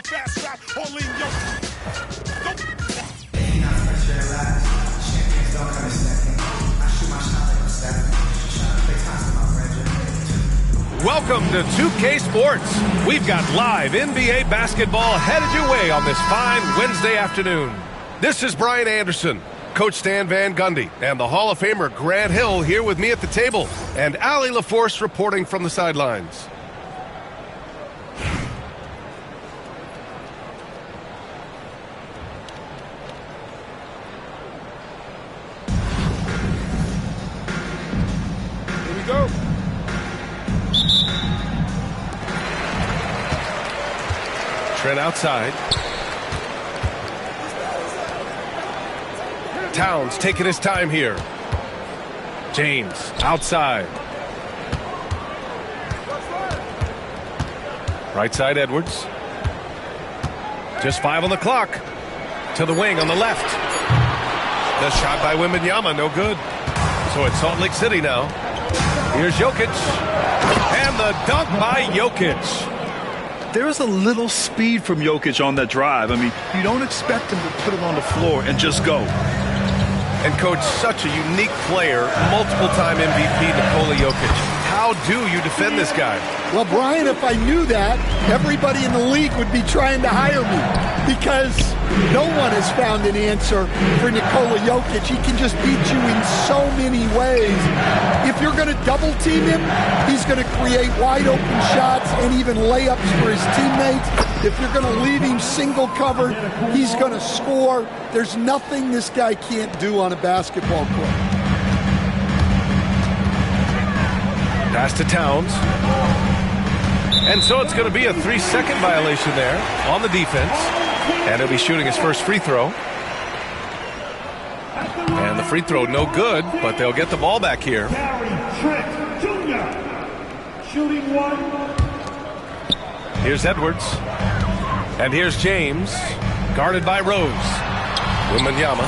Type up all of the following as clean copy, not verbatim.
fast rap, only in your... Welcome to 2K Sports. We've got live NBA basketball headed your way on this fine Wednesday afternoon. This is Brian Anderson, Coach Stan Van Gundy, and the Hall of Famer Grant Hill here with me at the table, and Allie LaForce reporting from the sidelines. Here we go. Trent outside. Towns taking his time here. James outside. Right side Edwards. Just 5 on the clock. To the wing on the left. The shot by Wembanyama, no good. So it's Salt Lake City now. Here's Jokic. And the dunk by Jokic. There's a little speed from Jokic on that drive. I mean, you don't expect him to put it on the floor and just go. And, Coach, such a unique player, multiple-time MVP Nikola Jokic. How do you defend this guy? Well, Brian, if I knew that, everybody in the league would be trying to hire me because no one has found an answer for Nikola Jokic. He can just beat you in so many ways. If you're going to double-team him, he's going to create wide-open shots and even layups for his teammates. If you're going to leave him single-covered, he's going to score. There's nothing this guy can't do on a basketball court. Pass to Towns. And so it's going to be a 3-second violation there on the defense. And he'll be shooting his first free throw. And the free throw no good, but they'll get the ball back here. Here's Edwards. And here's James, guarded by Rose. Wembanyama.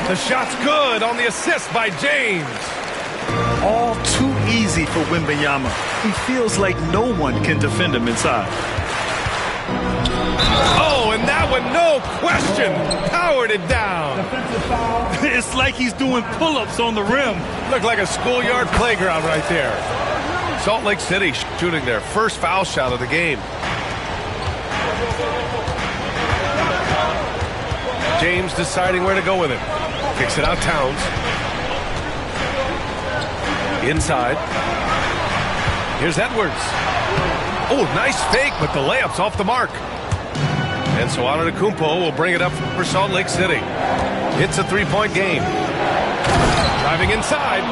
The shot's good on the assist by James. All too easy for Wembanyama. He feels like no one can defend him inside. Oh, and that one, no question, powered it down. It's like he's doing pull-ups on the rim. Looked like a schoolyard playground right there. Salt Lake City shooting their first foul shot of the game. James deciding where to go with it. Kicks it out, Towns. Inside. Here's Edwards. Oh, nice fake, but the layup's off the mark. And so Antetokounmpo will bring it up for Salt Lake City. It's a 3-point game. Driving inside.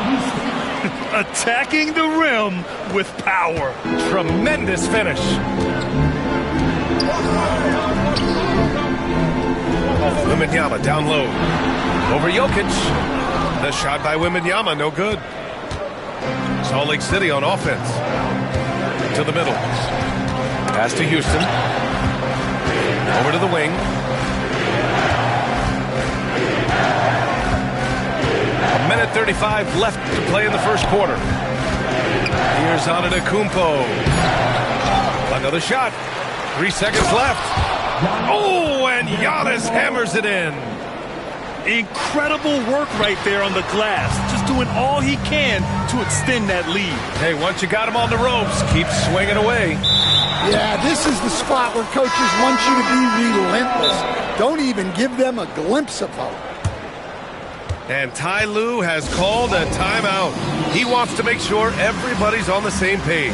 Attacking the rim with power. Tremendous finish. Wembanyama down low. Over Jokic. The shot by Wembanyama, no good. Salt Lake City on offense. To the middle. Pass to Houston. Over to the wing. A minute 35 left to play in the first quarter. Here's Antetokounmpo. Another shot. 3 seconds left. Oh, and Giannis hammers it in. Incredible work right there on the glass. Just doing all he can to extend that lead. Hey, once you got him on the ropes, keep swinging away. Yeah, this is the spot where coaches want you to be relentless. Don't even give them a glimpse of hope. And Ty Lue has called a timeout. He wants to make sure everybody's on the same page.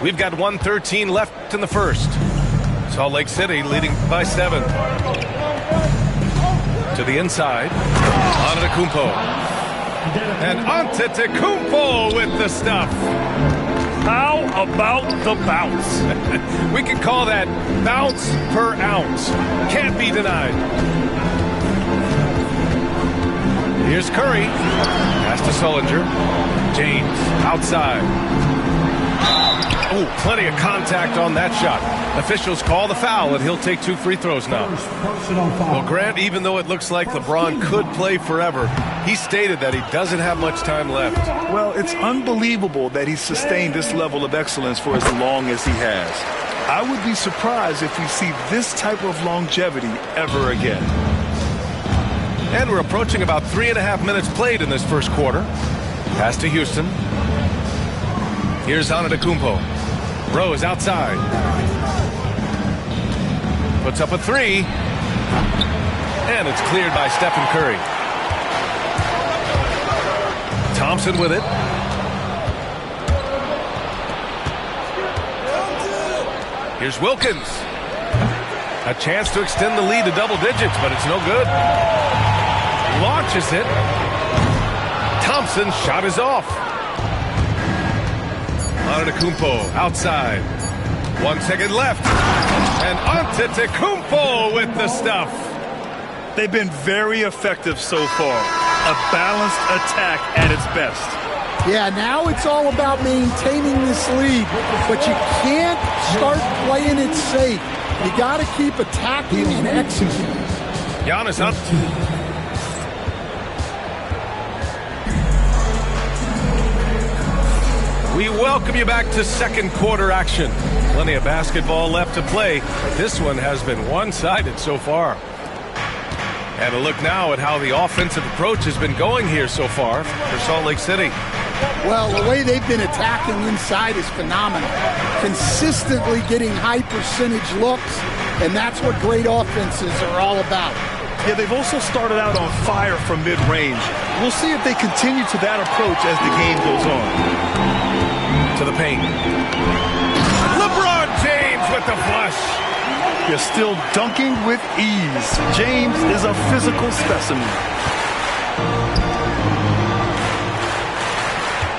We've got 1:13 left in the first. Salt Lake City leading by 7. To the inside. Antetokounmpo. And Antetokounmpo with the stuff. How about the bounce? We can call that bounce per ounce. Can't be denied. Here's Curry. Pass to Sullinger. James outside. Oh, plenty of contact on that shot. Officials call the foul, and he'll take 2 free throws now. Well, Grant, even though it looks like LeBron could play forever, he stated that he doesn't have much time left. Well, it's unbelievable that he's sustained this level of excellence for as long as he has. I would be surprised if we see this type of longevity ever again. And we're approaching about 3.5 minutes played in this first quarter. Pass to Houston. Here's Antetokounmpo. Rose outside. Puts up a 3. And it's cleared by Stephen Curry. Thompson with it. Here's Wilkins. A chance to extend the lead to double digits, but it's no good. Launches it. Thompson's shot is off. Antetokounmpo outside. 1 second left. And Antetokounmpo with the stuff. They've been very effective so far. A balanced attack at its best. Yeah, now it's all about maintaining this lead, but you can't start playing it safe. You got to keep attacking and executing. Giannis up. We welcome you back to second quarter action. Plenty of basketball left to play, but this one has been one-sided so far. And a look now at how the offensive approach has been going here so far for Salt Lake City. Well, the way they've been attacking inside is phenomenal. Consistently getting high percentage looks, and that's what great offenses are all about. Yeah, they've also started out on fire from mid-range. We'll see if they continue to that approach as the game goes on. To the paint. LeBron James with the flush. You're still dunking with ease. James is a physical specimen.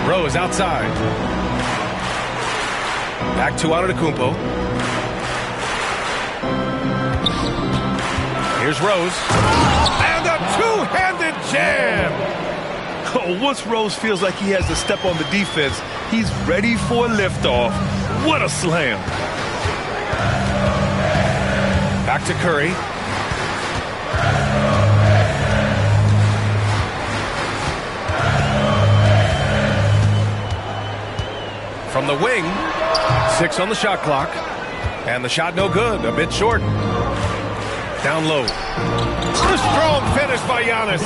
Rose outside. Back to Antetokounmpo. Here's Rose. And a two-handed jam. Oh, once Rose feels like he has to step on the defense, he's ready for a liftoff. What a slam. Back to Curry. From the wing, 6 on the shot clock. And the shot no good, a bit short. Down low. A strong finish by Giannis.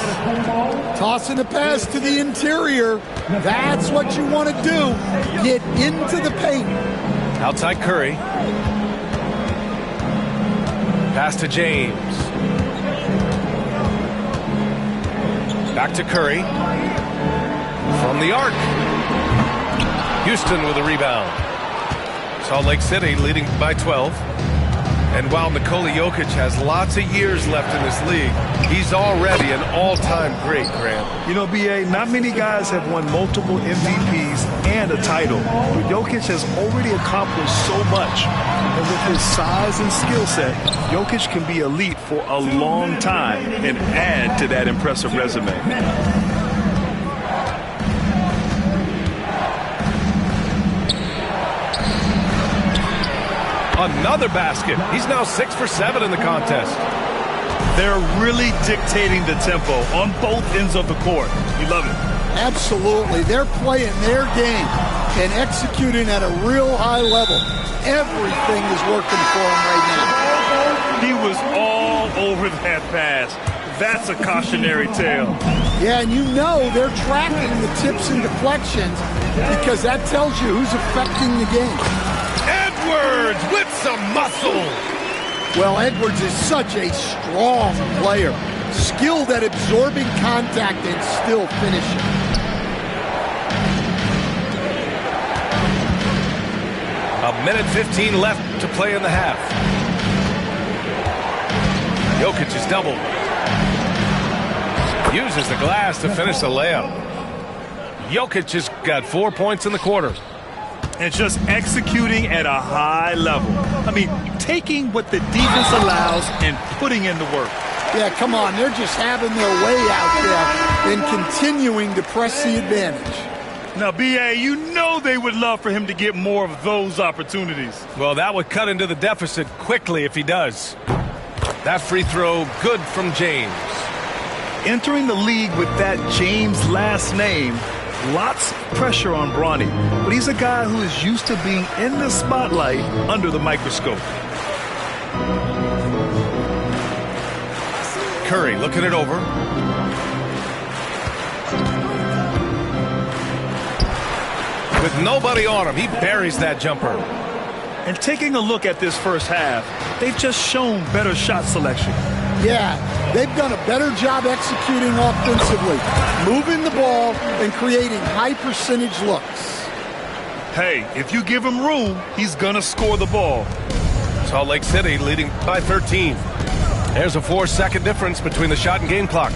Tossing a pass to the interior. That's what you want to do. Get into the paint. Outside Curry. Pass to James. Back to Curry. From the arc. Houston with a rebound. Salt Lake City leading by 12. And while Nikola Jokic has lots of years left in this league, he's already an all-time great, Grant. You know, B.A., not many guys have won multiple MVPs and a title. But Jokic has already accomplished so much. And with his size and skill set, Jokic can be elite for a long time and add to that impressive resume. Another basket. He's now 6 for 7 in the contest. They're really dictating the tempo on both ends of the court. You love it. Absolutely. They're playing their game and executing at a real high level. Everything is working for him right now. He was all over that pass. That's a cautionary tale. Yeah, and you know they're tracking the tips and deflections because that tells you who's affecting the game. Edwards with some muscle. Well, Edwards is such a strong player. Skilled at absorbing contact and still finishing. A minute 15 left to play in the half. Jokic is doubled. Uses the glass to finish the layup. Jokic has got 4 points in the quarter. And just executing at a high level. I mean, taking what the defense allows and putting in the work. Yeah, come on. They're just having their way out there. and continuing to press the advantage. Now, B.A., you know they would love for him to get more of those opportunities. Well, that would cut into the deficit quickly if he does. That free throw, good from James. Entering the league with that James last name, lots of pressure on Bronny. But he's a guy who is used to being in the spotlight under the microscope. Curry looking it over. With nobody on him, he buries that jumper. And taking a look at this first half, they've just shown better shot selection. Yeah, they've done a better job executing offensively, moving the ball and creating high percentage looks. Hey, if you give him room, he's gonna score the ball. Salt Lake City leading by 13. There's a 4-second difference between the shot and game clock.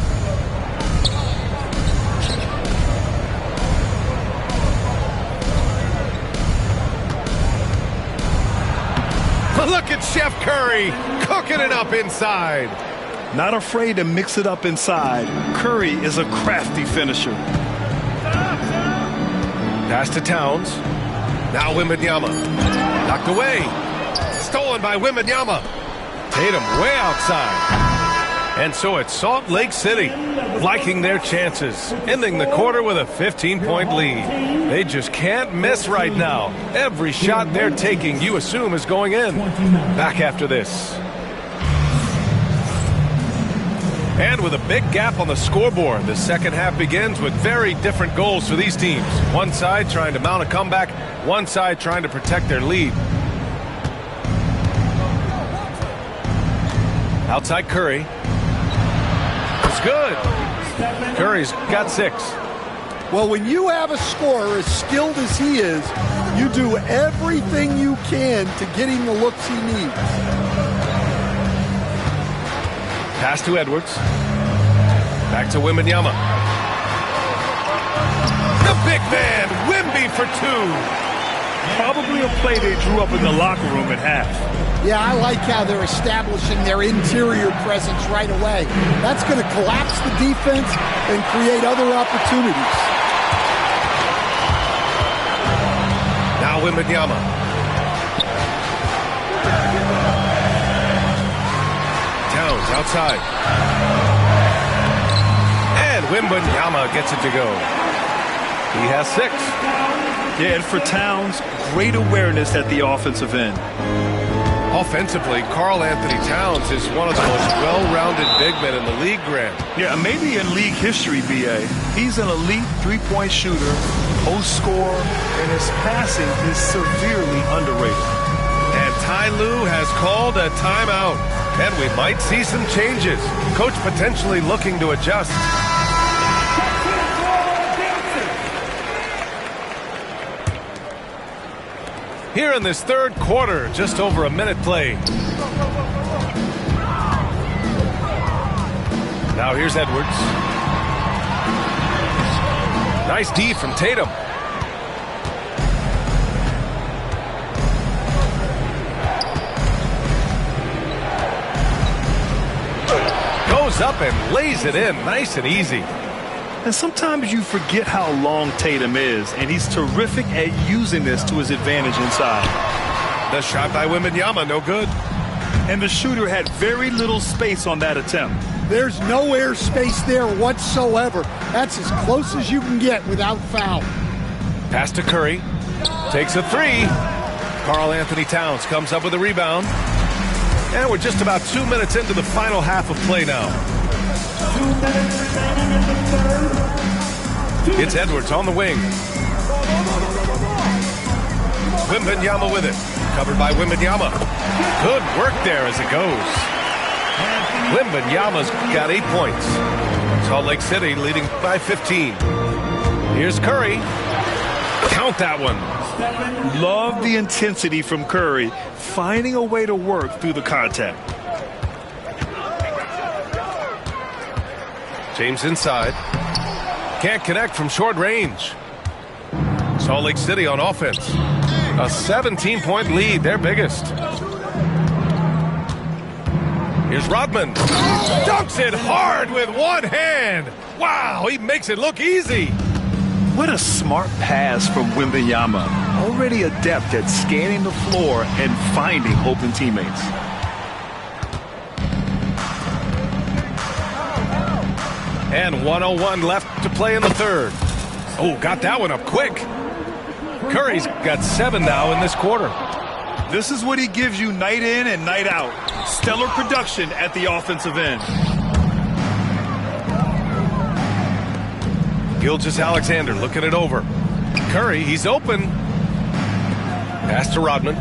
Look at Chef Curry cooking it up inside. Not afraid to mix it up inside. Curry is a crafty finisher. Pass to Towns. Now Wembanyama. Knocked away. Stolen by Wembanyama. Tatum way outside. And so it's Salt Lake City liking their chances, ending the quarter with a 15-point lead. They just can't miss right now. Every shot they're taking, you assume, is going in. Back after this. And with a big gap on the scoreboard, the second half begins with very different goals for these teams. One side trying to mount a comeback, one side trying to protect their lead. Outside Curry. It's good. Curry's got 6. Well, when you have a scorer as skilled as he is, you do everything you can to get him the looks he needs. Pass to Edwards. Back to Wembanyama. The big man, Wemby for 2. Probably a play they drew up in the locker room at half. Yeah, I like how they're establishing their interior presence right away. That's going to collapse the defense and create other opportunities. Now Wembanyama. Towns outside. And Wembanyama gets it to go. He has 6. Yeah, and for Towns, great awareness at the offensive end. Offensively, Karl Anthony Towns is one of the most well-rounded big men in the league, Grant. Yeah, maybe in league history, B.A. He's an elite three-point shooter, post scorer, and his passing is severely underrated. And Ty Lue has called a timeout, and we might see some changes. Coach potentially looking to adjust. Here in this third quarter, just over a minute played. Now here's Edwards. Nice D from Tatum. Goes up and lays it in, nice and easy. And sometimes you forget how long Tatum is, and he's terrific at using this to his advantage inside. The shot by Wembanyama, no good. And the shooter had very little space on that attempt. There's no air space there whatsoever. That's as close as you can get without foul. Pass to Curry. Takes a 3. Karl Anthony Towns comes up with a rebound. And we're just about 2 minutes into the final half of play now. It's Edwards on the wing. Wembanyama with it. Covered by Wembanyama. Good work there as it goes. Wembanyama's got 8 points. Salt Lake City leading by 15. Here's Curry. Count that one. Love the intensity from Curry, finding a way to work through the contact. James inside. Can't connect from short range. Salt Lake City on offense. A 17-point lead, their biggest. Here's Rodman. Dunks it hard with one hand. Wow, he makes it look easy. What a smart pass from Wembanyama. Already adept at scanning the floor and finding open teammates. And 1:01 left to play in the third. Oh, got that one up quick. Curry's got 7 now in this quarter. This is what he gives you night in and night out. Stellar production at the offensive end. Gilgeous-Alexander looking it over. Curry, he's open. Pass to Rodman.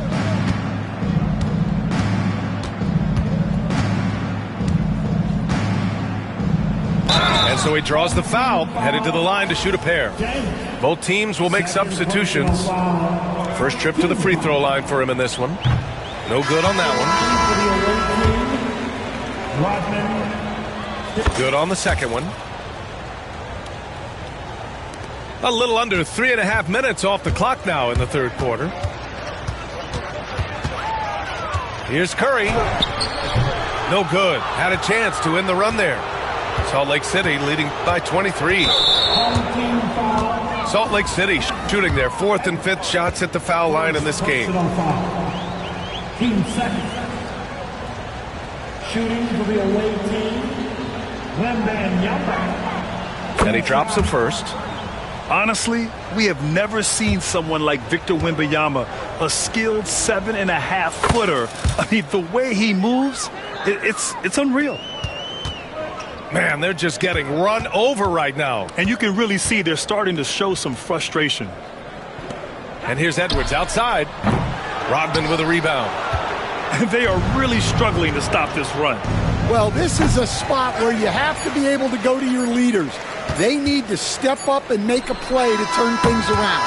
And so he draws the foul, headed to the line to shoot a pair. Both teams will make substitutions. First trip to the free throw line for him in this one. No good on that one. Good on the second one. A little under 3.5 minutes off the clock now in the third quarter. Here's Curry. No good. Had a chance to end the run there. Salt Lake City leading by 23. Salt Lake City shooting their 4th and 5th shots at the foul line in this game. Team second. Shooting for the away team, Wembanyama. And he drops the first. Honestly, we have never seen someone like Victor Wembanyama, a skilled 7.5-footer. I mean, the way he moves, it's unreal. Man, they're just getting run over right now. And you can really see they're starting to show some frustration. And here's Edwards outside. Rodman with a rebound. They are really struggling to stop this run. Well, this is a spot where you have to be able to go to your leaders. They need to step up and make a play to turn things around.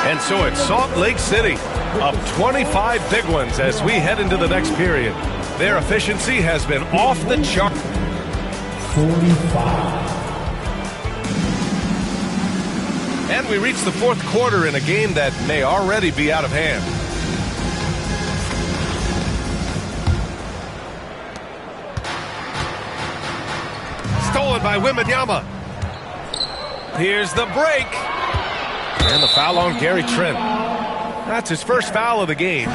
And so it's Salt Lake City, up 25 big ones as we head into the next period. Their efficiency has been off the chart. 45. And we reach the fourth quarter in a game that may already be out of hand. Stolen by Wembanyama. Here's the break. And the foul on Gary Trent. That's his first foul of the game.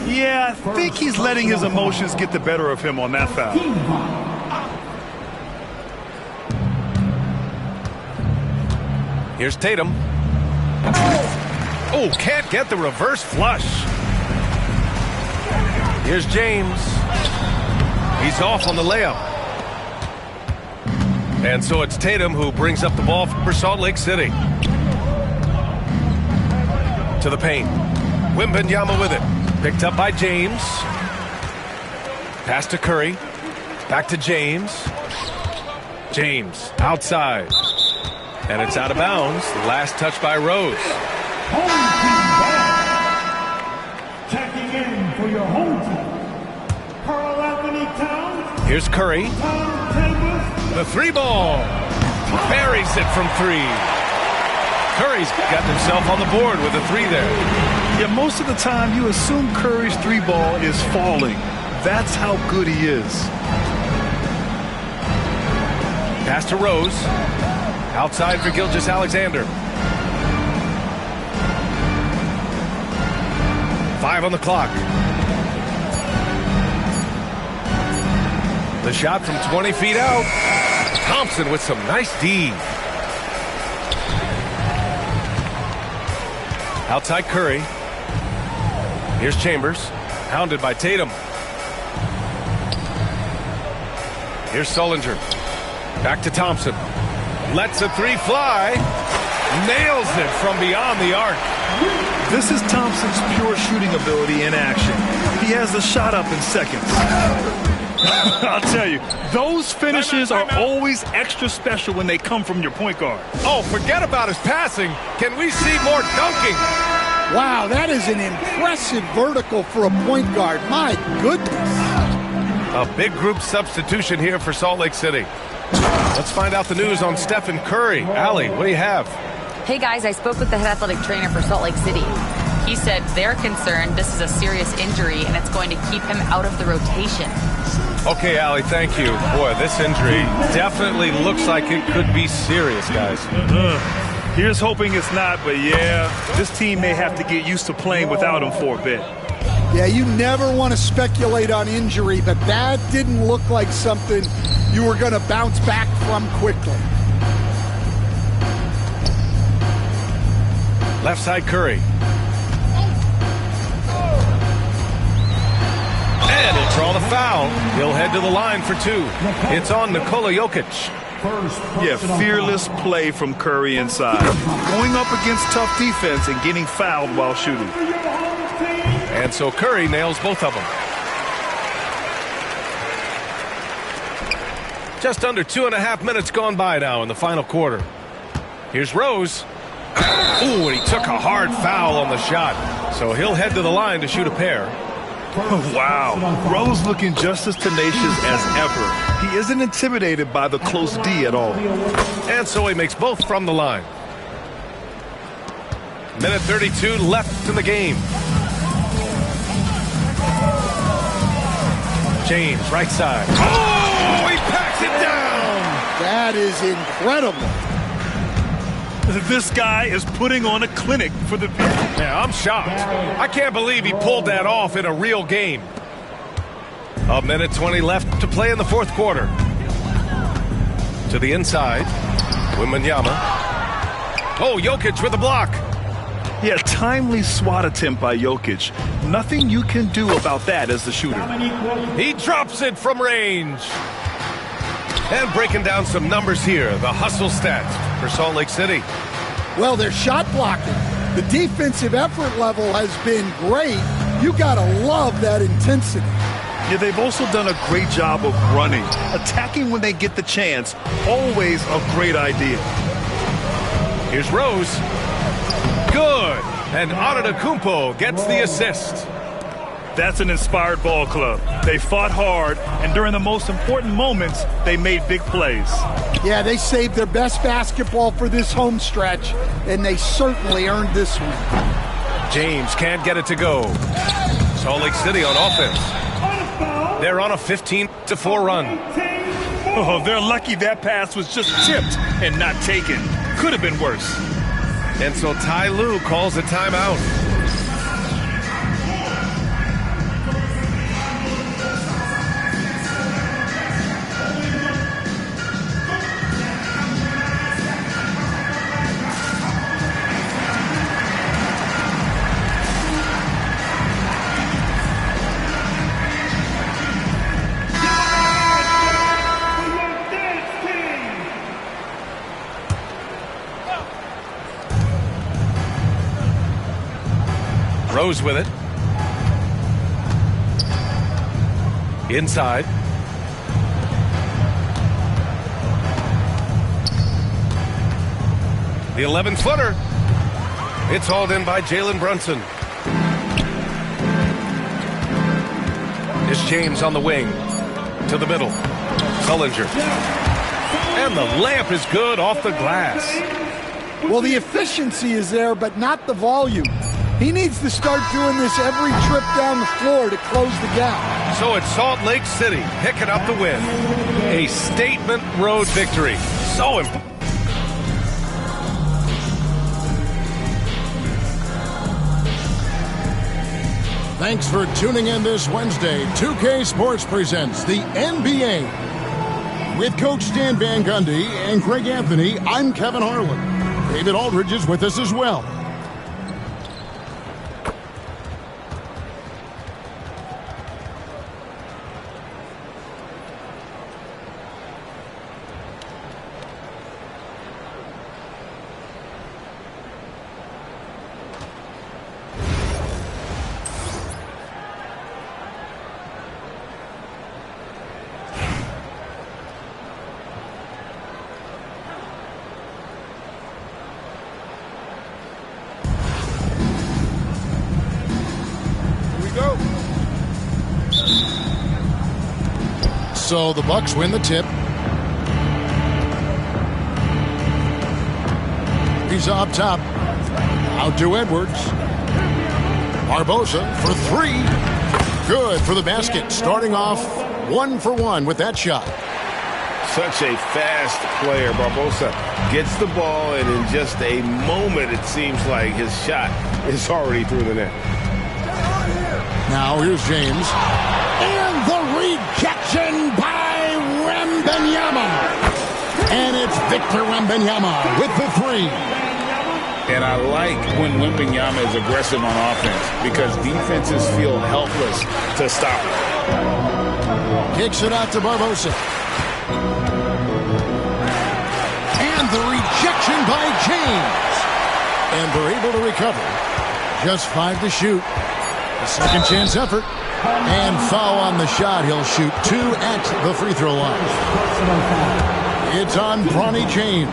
Yeah, I think he's letting his emotions get the better of him on that foul. Here's Tatum. Oh, can't get the reverse flush. Here's James. He's off on the layup. And so it's Tatum who brings up the ball for Salt Lake City. To the paint. Wembanyama with it. Picked up by James. Pass to Curry. Back to James. James outside. And it's out of bounds. Last touch by Rose. Home team ball. Checking in for your home team, Karl Anthony Towns. Here's Curry. The three ball. Buries it from 3. Curry's got himself on the board with a 3 there. Yeah, most of the time you assume Curry's 3 ball is falling. That's how good he is. Pass to Rose. Outside for Gilgeous-Alexander. 5 on the clock. The shot from 20 feet out. Thompson with some nice D. Outside Curry. Here's Chambers. Hounded by Tatum. Here's Sullinger. Back to Thompson. Lets a 3 fly. Nails it from beyond the arc. This is Thompson's pure shooting ability in action. He has the shot up in seconds. I'll tell you, those finishes are always extra special when they come from your point guard. Oh, forget about his passing. Can we see more dunking? Wow, that is an impressive vertical for a point guard. My goodness. A big group substitution here for Salt Lake City. Let's find out the news on Stephen Curry. Allie, what do you have? Hey guys, I spoke with the head athletic trainer for Salt Lake City. He said they're concerned this is a serious injury and it's going to keep him out of the rotation. Okay, Allie, thank you. Boy, this injury definitely looks like it could be serious, guys. Here's hoping it's not, but yeah, this team may have to get used to playing without him for a bit. Yeah, you never want to speculate on injury, but that didn't look like something you were going to bounce back from quickly. Left side Curry. And he'll draw the foul. He'll head to the line for two. It's on Nikola Jokic. Yeah, fearless play from Curry inside. Going up against tough defense and getting fouled while shooting. And so Curry nails both of them. Just under 2.5 minutes gone by now in the final quarter. Here's Rose. Ooh, and he took a hard foul on the shot. So he'll head to the line to shoot a pair. Wow. Rose looking just as tenacious as ever. He isn't intimidated by the close D at all. And so he makes both from the line. Minute 32 left in the game. James, right side. Oh, he packs it down. That is incredible. This guy is putting on a clinic for the people. Yeah, I'm shocked. I can't believe he pulled that off in a real game. A minute 20 left to play in the fourth quarter. To the inside. Wembanyama. Oh, Jokic with a block. Yeah, timely swat attempt by Jokic. Nothing you can do about that as the shooter. He drops it from range. And breaking down some numbers here, the hustle stats for Salt Lake City. Well, they're shot blocking. The defensive effort level has been great. You got to love that intensity. Yeah, they've also done a great job of running. Attacking when they get the chance, always a great idea. Here's Rose. Good. And Antetokounmpo gets the assist. That's an inspired ball club. They fought hard, and during the most important moments, they made big plays. Yeah, they saved their best basketball for this home stretch, and they certainly earned this one. James can't get it to go. Salt Lake City on offense. They're on a 15-4 run. Oh, they're lucky that pass was just tipped and not taken. Could have been worse. And so Ty Lue calls a timeout. Rose with it. Inside. The 11-footer. It's hauled in by Jalen Brunson. It's James on the wing. To the middle. Sullinger. And the layup is good off the glass. Well, the efficiency is there, but not the volume. He needs to start doing this every trip down the floor to close the gap. So it's Salt Lake City picking up the win. A statement road victory. So important. Thanks for tuning in this Wednesday. 2K Sports presents the NBA. With Coach Stan Van Gundy and Greg Anthony, I'm Kevin Harlan. David Aldridge is with us as well. So the Bucks win the tip. He's up top. Out to Edwards. Barbosa for three. Good for the basket, starting off 1 for 1 with that shot. Such a fast player. Barbosa gets the ball, and in just a moment, it seems like his shot is already through the net. Now here's James. And the rejection by Wembanyama. And it's Victor Wembanyama with the 3. And I like when Wembanyama is aggressive on offense because defenses feel helpless to stop him. Kicks it out to Barbosa. And the rejection by James. And they're able to recover. Just 5 to shoot. A second chance effort. And foul on the shot. He'll shoot 2 at the free throw line. It's on Bronny James.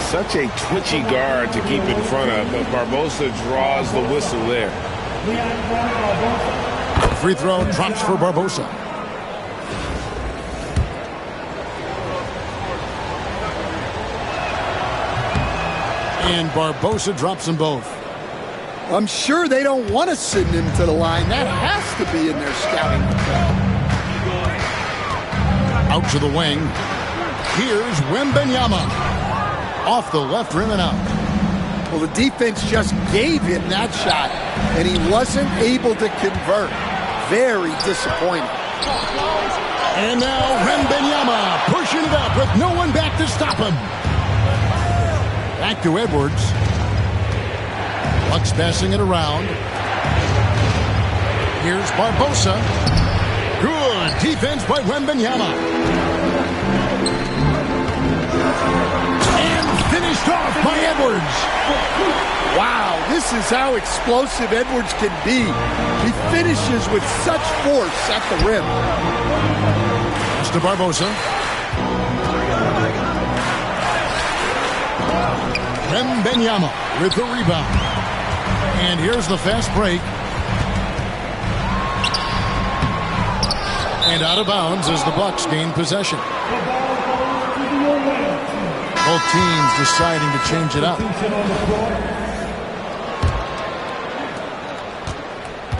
Such a twitchy guard to keep in front of, but Barbosa draws the whistle there. Free throw drops for Barbosa. And Barbosa drops them both. I'm sure they don't want to send him to the line. That has to be in their scouting report. Out to the wing. Here's Wembanyama. Off the left rim and out. Well, the defense just gave him that shot, and he wasn't able to convert. Very disappointing. And now Wembanyama pushing it up with no one back to stop him. Back to Edwards. Bucks passing it around. Here's Barbosa. Good defense by Wembanyama. Finished off by Edwards. Wow, this is how explosive Edwards can be. He finishes with such force at the rim. It's to Barbosa. Wembanyama with the rebound. And here's the fast break. And out of bounds as the Bucks gain possession. Both teams deciding to change it up.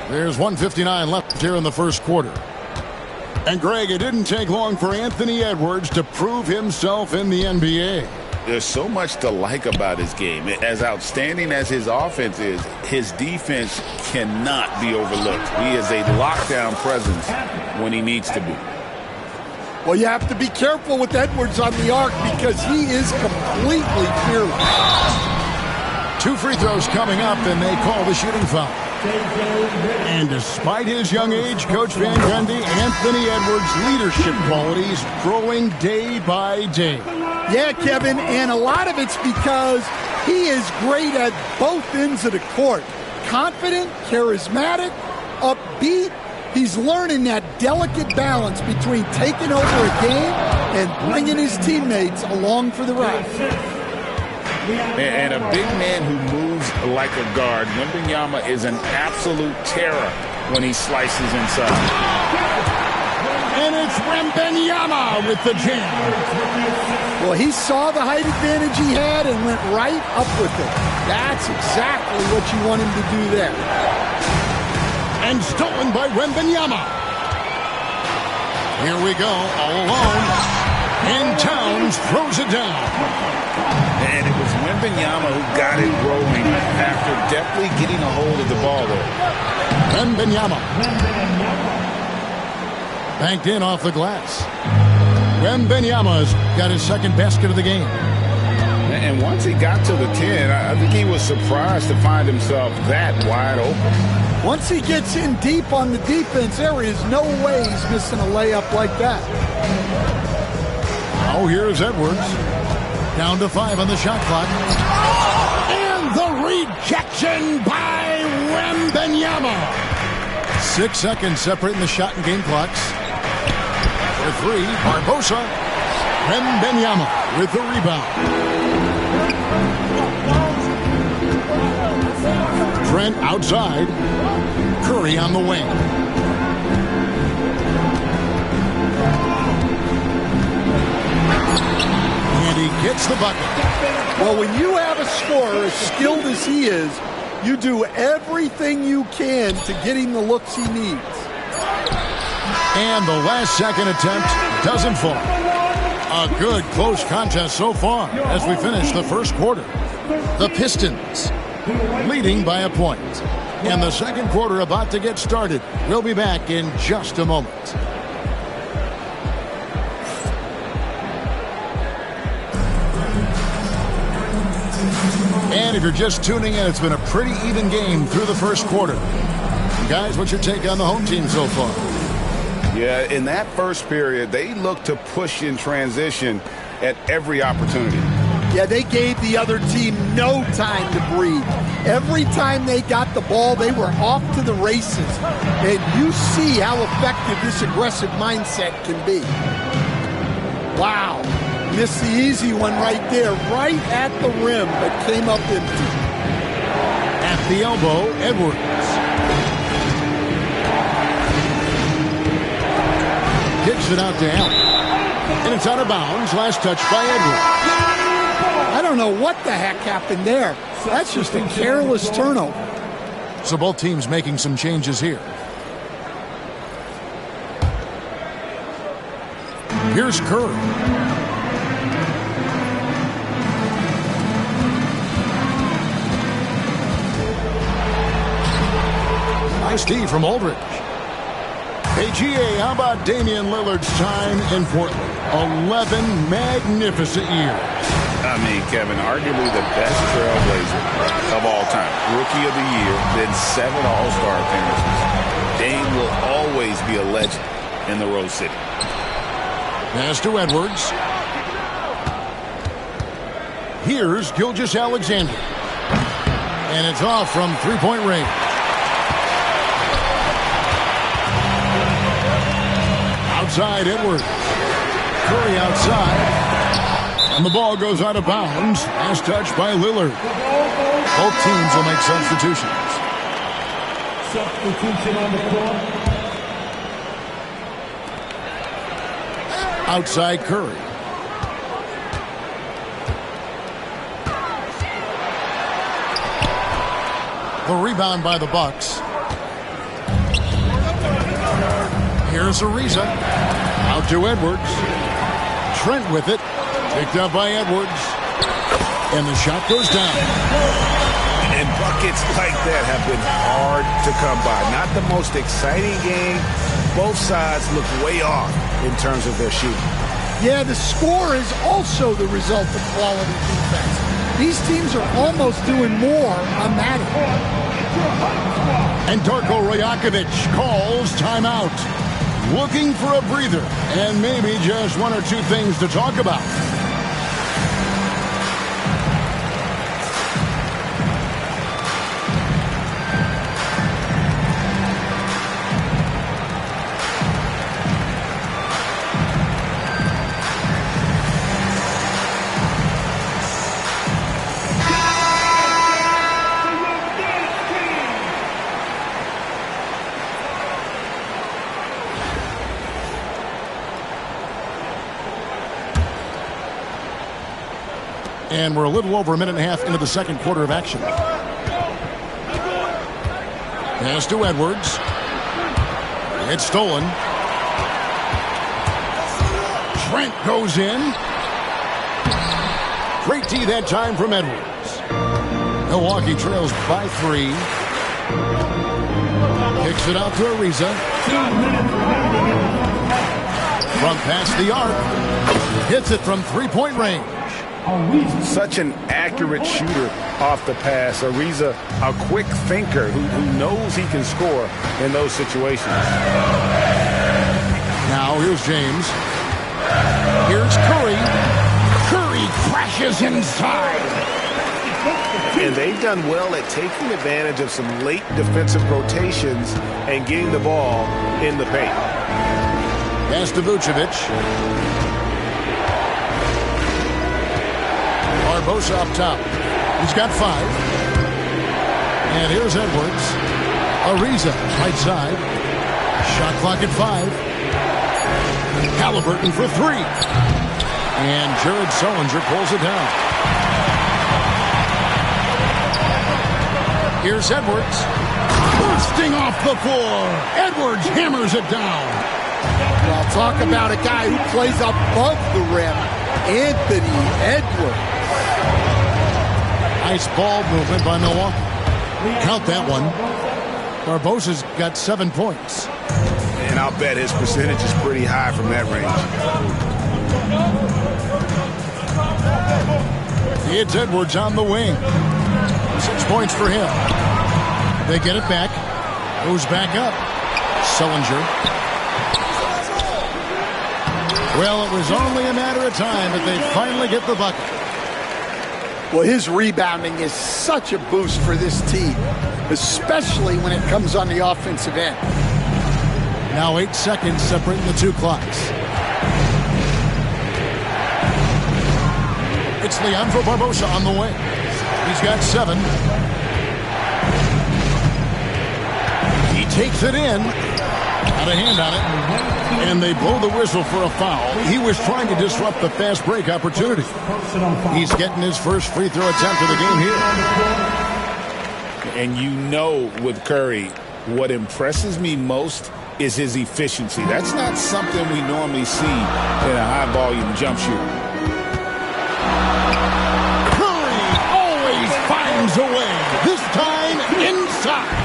There's 1:59 left here in the first quarter. And Greg, it didn't take long for Anthony Edwards to prove himself in the NBA. There's so much to like about his game. As outstanding as his offense is, his defense cannot be overlooked. He is a lockdown presence when he needs to be. Well, you have to be careful with Edwards on the arc because he is completely fearless. 2 free throws coming up, and they call the shooting foul. And despite his young age, Coach Van Gundy, Anthony Edwards' leadership qualities growing day by day. Yeah, Kevin, and a lot of it's because he is great at both ends of the court. Confident, charismatic, upbeat. He's learning that delicate balance between taking over a game and bringing his teammates along for the ride. And a big man who moves like a guard. Wembanyama is an absolute terror when he slices inside. And it's Wembanyama with the jam. Well, he saw the height advantage he had and went right up with it. That's exactly what you want him to do there. And stolen by Wembanyama. Here we go, all alone. And Towns throws it down. And it was Wembanyama who got it rolling after deftly getting a hold of the ball there. Wembanyama. Banked in off the glass. Wembanyama's got his second basket of the game. And once he got to the 10, I think he was surprised to find himself that wide open. Once he gets in deep on the defense, there is no way he's missing a layup like that. Oh, here's Edwards. Down to 5 on the shot clock. And the rejection by Wembanyama. 6 seconds separating the shot and game clocks. For 3, Barbosa. Wembanyama with the rebound. Trent outside. Curry on the wing. And he gets the bucket. Well, when you have a scorer as skilled as he is, You do everything you can to get him the looks he needs. And the last second attempt doesn't fall. A good close contest so far as we finish the first quarter. The Pistons leading by a point. And the second quarter about to get started. We'll be back in just a moment. And if you're just tuning in, it's been a pretty even game through the first quarter. Guys, what's your take on the home team so far? Yeah, in that first period, they looked to push in transition at every opportunity. Yeah, they gave the other team no time to breathe. Every time they got the ball, they were off to the races. And you see how effective this aggressive mindset can be. Wow. Missed the easy one right there, right at the rim, but came up empty. At the elbow, Edwards. Kicks it out to Allen. And it's out of bounds. Last touch by Edwards. I don't know what the heck happened there. That's just a careless turnover. So both teams making some changes here. Here's Curry. Nice D from Aldridge. Hey, GA, how about Damian Lillard's time in Portland? 11 magnificent years. I mean, Kevin, arguably the best trailblazer of all time. Rookie of the year, then 7 All-Star appearances. Dame will always be a legend in the Rose City. Pass to Edwards. Here's Gilgeous-Alexander. And it's off from three-point range. Outside Edwards. Curry outside. And the ball goes out of bounds. Last touch by Lillard. Both teams will make substitutions. Substitution on the floor. Outside Curry. The rebound by the Bucks. Here's Ariza. Out to Edwards. Trent with it. Picked up by Edwards. And the shot goes down. And buckets like that have been hard to come by. Not the most exciting game. Both sides look way off in terms of their shooting. Yeah, the score is also the result of quality defense. These teams are almost doing more on that end. And Darko Rajakovic calls timeout. Looking for a breather and maybe just one or two things to talk about. And we're a little over a minute and a half into the second quarter of action. Pass to Edwards. It's stolen. Trent goes in. Great D that time from Edwards. Milwaukee trails by 3. Kicks it out to Ariza. From past the arc. Hits it from three-point range. Such an accurate shooter off the pass. Ariza, a quick thinker who knows he can score in those situations. Now here's James. Here's Curry. Curry crashes inside. And they've done well at taking advantage of some late defensive rotations and getting the ball in the paint. Pass to Vucevic. Barbosa up top. He's got 5. And here's Edwards. Ariza, right side. Shot clock at 5. Halliburton for 3. And Jared Sullinger pulls it down. Here's Edwards. Bursting off the floor. Edwards hammers it down. Well, talk about a guy who plays above the rim. Anthony Edwards. Nice ball movement by Milwaukee. Count that one. Barbosa's got 7 points. And I'll bet his percentage is pretty high from that range. It's Edwards on the wing. 6 points for him. They get it back. Goes back up. Sullinger. Well, it was only a matter of time that they finally get the bucket. Well, his rebounding is such a boost for this team, especially when it comes on the offensive end. Now 8 seconds separating the two clocks. It's Leandro Barbosa on the way. He's got 7. He takes it in. Got a hand on it. And they blow the whistle for a foul. He was trying to disrupt the fast break opportunity. He's getting his first free throw attempt of the game here. And you know with Curry, what impresses me most is his efficiency. That's not something we normally see in a high-volume jump shooter. Curry always finds a way. This time inside.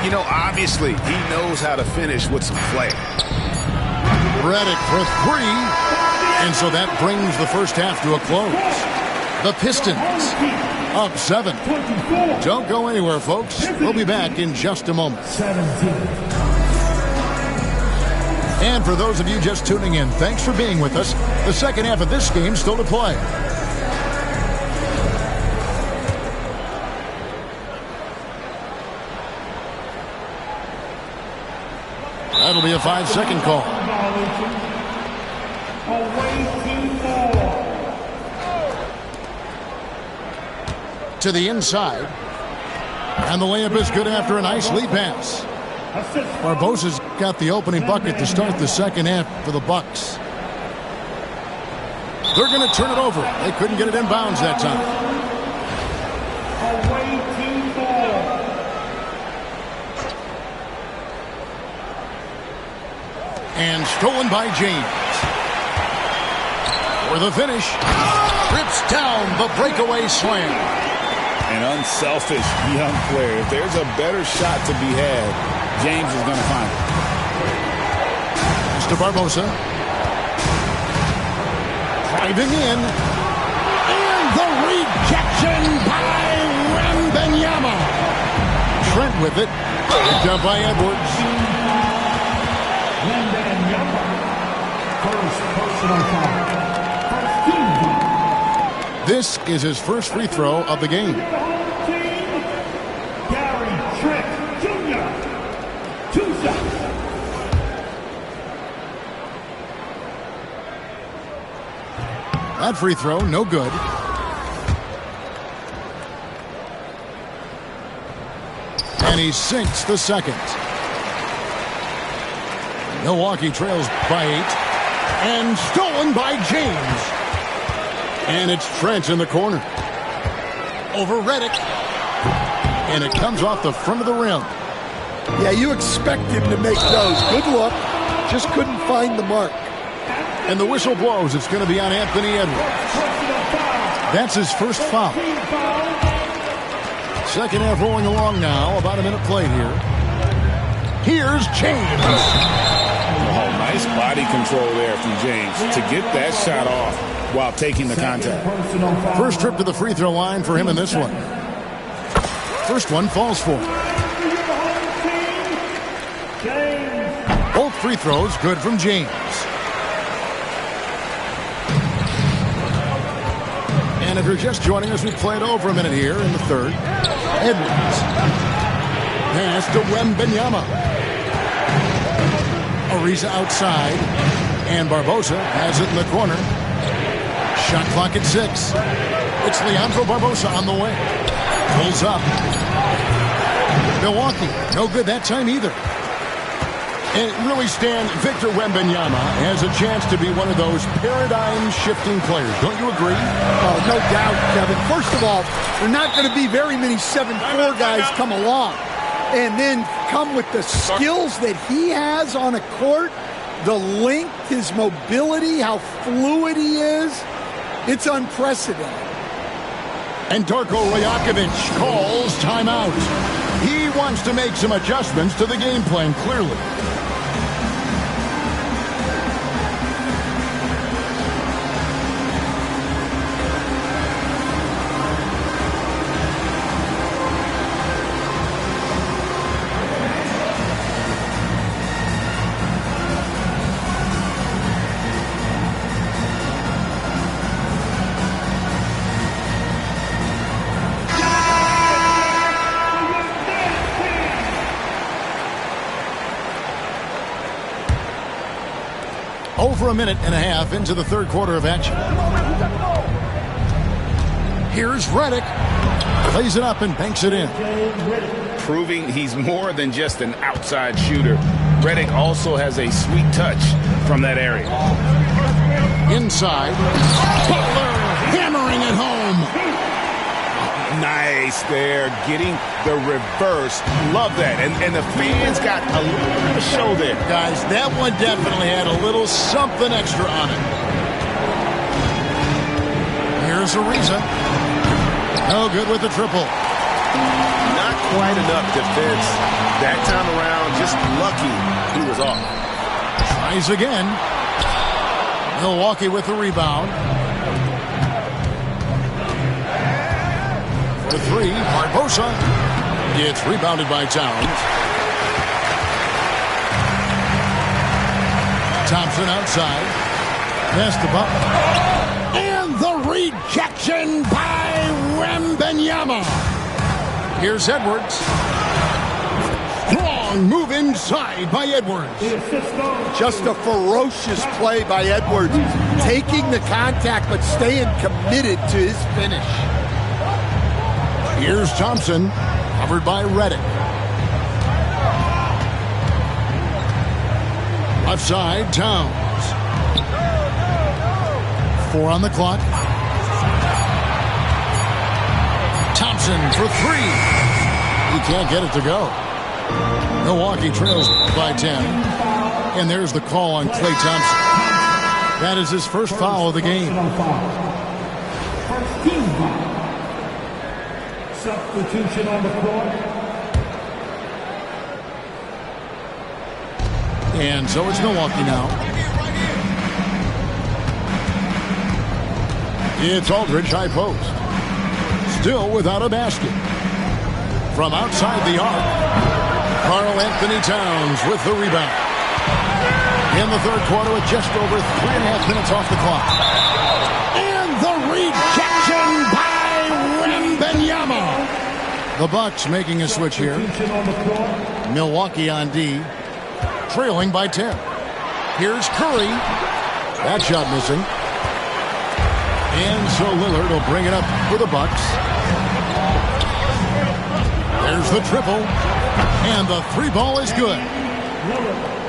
You know, obviously, he knows how to finish with some flair. Redick for 3. And so that brings the first half to a close. The Pistons up 7. Don't go anywhere, folks. We'll be back in just a moment. And for those of you just tuning in, thanks for being with us. The second half of this game still to play. That'll be a 5-second call. To the inside. And the layup is good after a nice lead pass. Barbosa's got the opening bucket to start the second half for the Bucks. They're going to turn it over. They couldn't get it in bounds that time. And stolen by James. For the finish. Rips down the breakaway slam. An unselfish young player. If there's a better shot to be had, James is going to find it. Mr. Barbosa. Driving in. And the rejection by Wembanyama. Trent with it. Picked up by Edwards. This is his first free throw of the game. That free throw, no good. And he sinks the second. Milwaukee trails by 8. And stolen by James. And it's Trent in the corner. Over Redick. And it comes off the front of the rim. Yeah, you expect him to make those. Good look. Just couldn't find the mark. And the whistle blows. It's going to be on Anthony Edwards. That's his first foul. Second half rolling along now. About a minute played here. Here's James. Oh, nice body control there from James to get that shot off while taking the contact. First trip to the free throw line for him in this one. First one falls for him. Both free throws good from James. And if you're just joining us, we played over a minute here in the third. Edwards. Pass to Wembanyama. Ariza outside. And Barbosa has it in the corner. Shot clock at 6. It's Leandro Barbosa on the way. Pulls up. Milwaukee, no good that time either. And really, Stan, Victor Wembanyama has a chance to be one of those paradigm-shifting players. Don't you agree? Oh, no doubt, Kevin. First of all, there are not going to be very many 7'4 guys come along and then come with the skills that he has on a court, the length, his mobility, how fluid he is. It's unprecedented. And Darko Rajakovic calls timeout. He wants to make some adjustments to the game plan, clearly. Over a minute and a half into the third quarter of action. Here's Redick. Plays it up and banks it in. Proving he's more than just an outside shooter. Redick also has a sweet touch from that area. Inside. Butler hammering it home. Nice there, getting the reverse. Love that. And the fans got a little bit of a show there. Guys, that one definitely had a little something extra on it. Here's Ariza. No good with the triple. Not quite enough defense. That time around, just lucky he was off. Tries again. Milwaukee with the rebound. For three, Barbosa. It's rebounded by Towns. Thompson outside. Pass the buck. And the rejection by Wembanyama. Here's Edwards. Strong move inside by Edwards. Just a ferocious play by Edwards. Taking the contact but staying committed to his finish. Here's Thompson, covered by Redick. Left side, Towns. 4 on the clock. Thompson for 3. He can't get it to go. Milwaukee trails by 10. And there's the call on Klay Thompson. That is his first foul of the game. First team foul. Substitution on the court. And so it's Milwaukee now. It's Aldridge high post. Still without a basket. From outside the arc, Karl Anthony Towns with the rebound. In the third quarter with just over 3.5 minutes off the clock. And the rejection by Wembanyama. The Bucks making a switch here. Milwaukee on D. Trailing by 10. Here's Curry. That shot missing. And so Lillard will bring it up for the Bucks. There's the triple. And the 3 ball is good.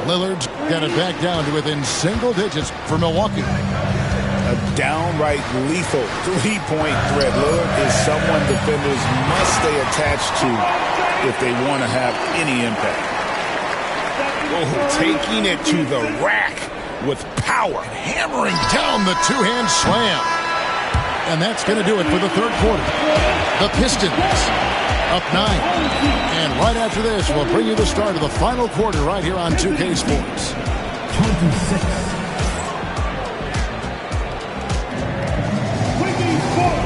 Lillard's got it back down to within single digits for Milwaukee. A downright lethal 3-point threat. Lillard is someone defenders must stay attached to if they want to have any impact. Oh, taking it to the rack with power. Hammering down the two-hand slam. And that's going to do it for the third quarter. The Pistons up 9. And right after this, we'll bring you the start of the final quarter right here on 2K Sports. 26.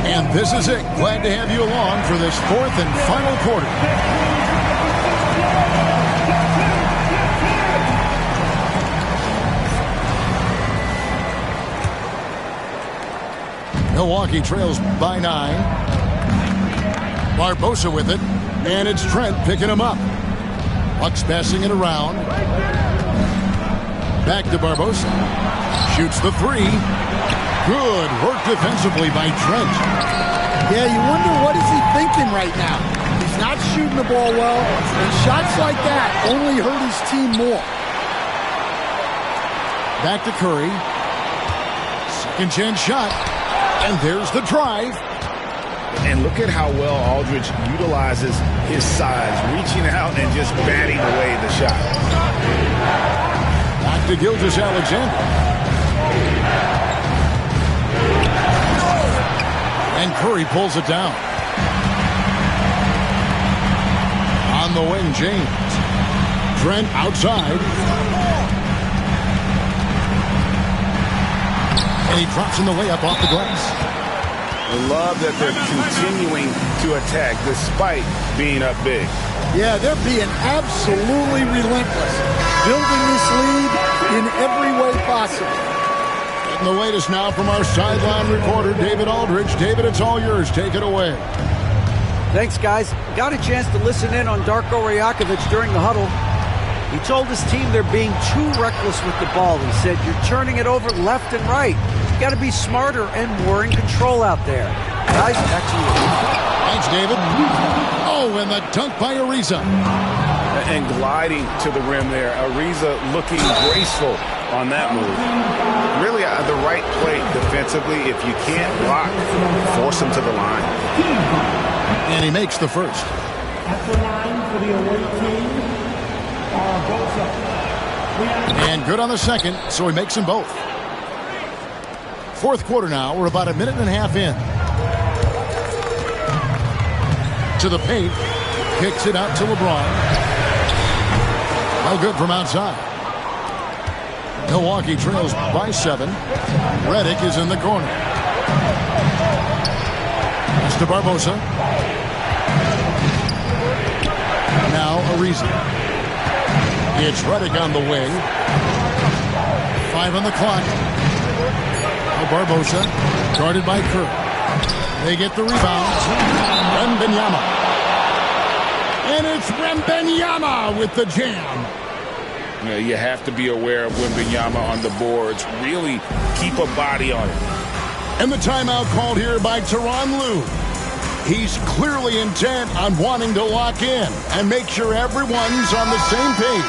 And this is it. Glad to have you along for this fourth and final quarter. Milwaukee trails by 9. Barbosa with it. And it's Trent picking him up. Bucks passing it around. Back to Barbosa. Shoots the 3. Good work defensively by Trent. Yeah, you wonder what is he thinking right now. He's not shooting the ball well, and shots like that only hurt his team more. Back to Curry. Second chance shot. And there's the drive. And look at how well Aldridge utilizes his size, reaching out and just batting away the shot. Back to Gilgeous-Alexander. And Curry pulls it down. On the wing, James. Trent outside. And he drops in the layup off the glass. I love that they're continuing to attack despite being up big. Yeah, they're being absolutely relentless, building this lead in every way possible. And the latest now from our sideline reporter, David Aldridge. David, it's all yours. Take it away. Thanks, guys. Got a chance to listen in on Darko Rajakovic during the huddle. He told his team they're being too reckless with the ball. He said, you're turning it over left and right. You got to be smarter and more in control out there. Guys, back to you. Thanks, David. Oh, and the dunk by Ariza. And gliding to the rim there. Ariza looking graceful on that move. Really the right play defensively. If you can't block, force him to the line. And he makes the first. At the line for the away team, and good on the second, so he makes them both. Fourth quarter now. We're about a minute and a half in. To the paint. Kicks it out to LeBron. Well, good from outside. Milwaukee trails by 7. Redick is in the corner. That's to Barbosa. Now Ariza. It's Redick on the wing. 5 on the clock. Barbosa, guarded by Kerr. They get the rebound. Wembanyama. And it's Wembanyama with the jam. You have to be aware of Wembanyama on the boards. Really keep a body on it. And the timeout called here by Tyronn Lue. He's clearly intent on wanting to lock in and make sure everyone's on the same page.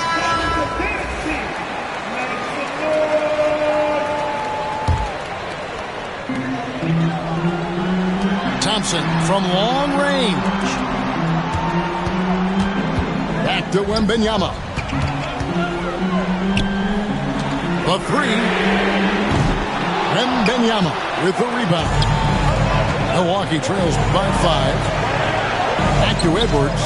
Thompson from long range. Back to Wembanyama. The 3. Wembanyama with the rebound. Milwaukee trails by 5. Back to Edwards.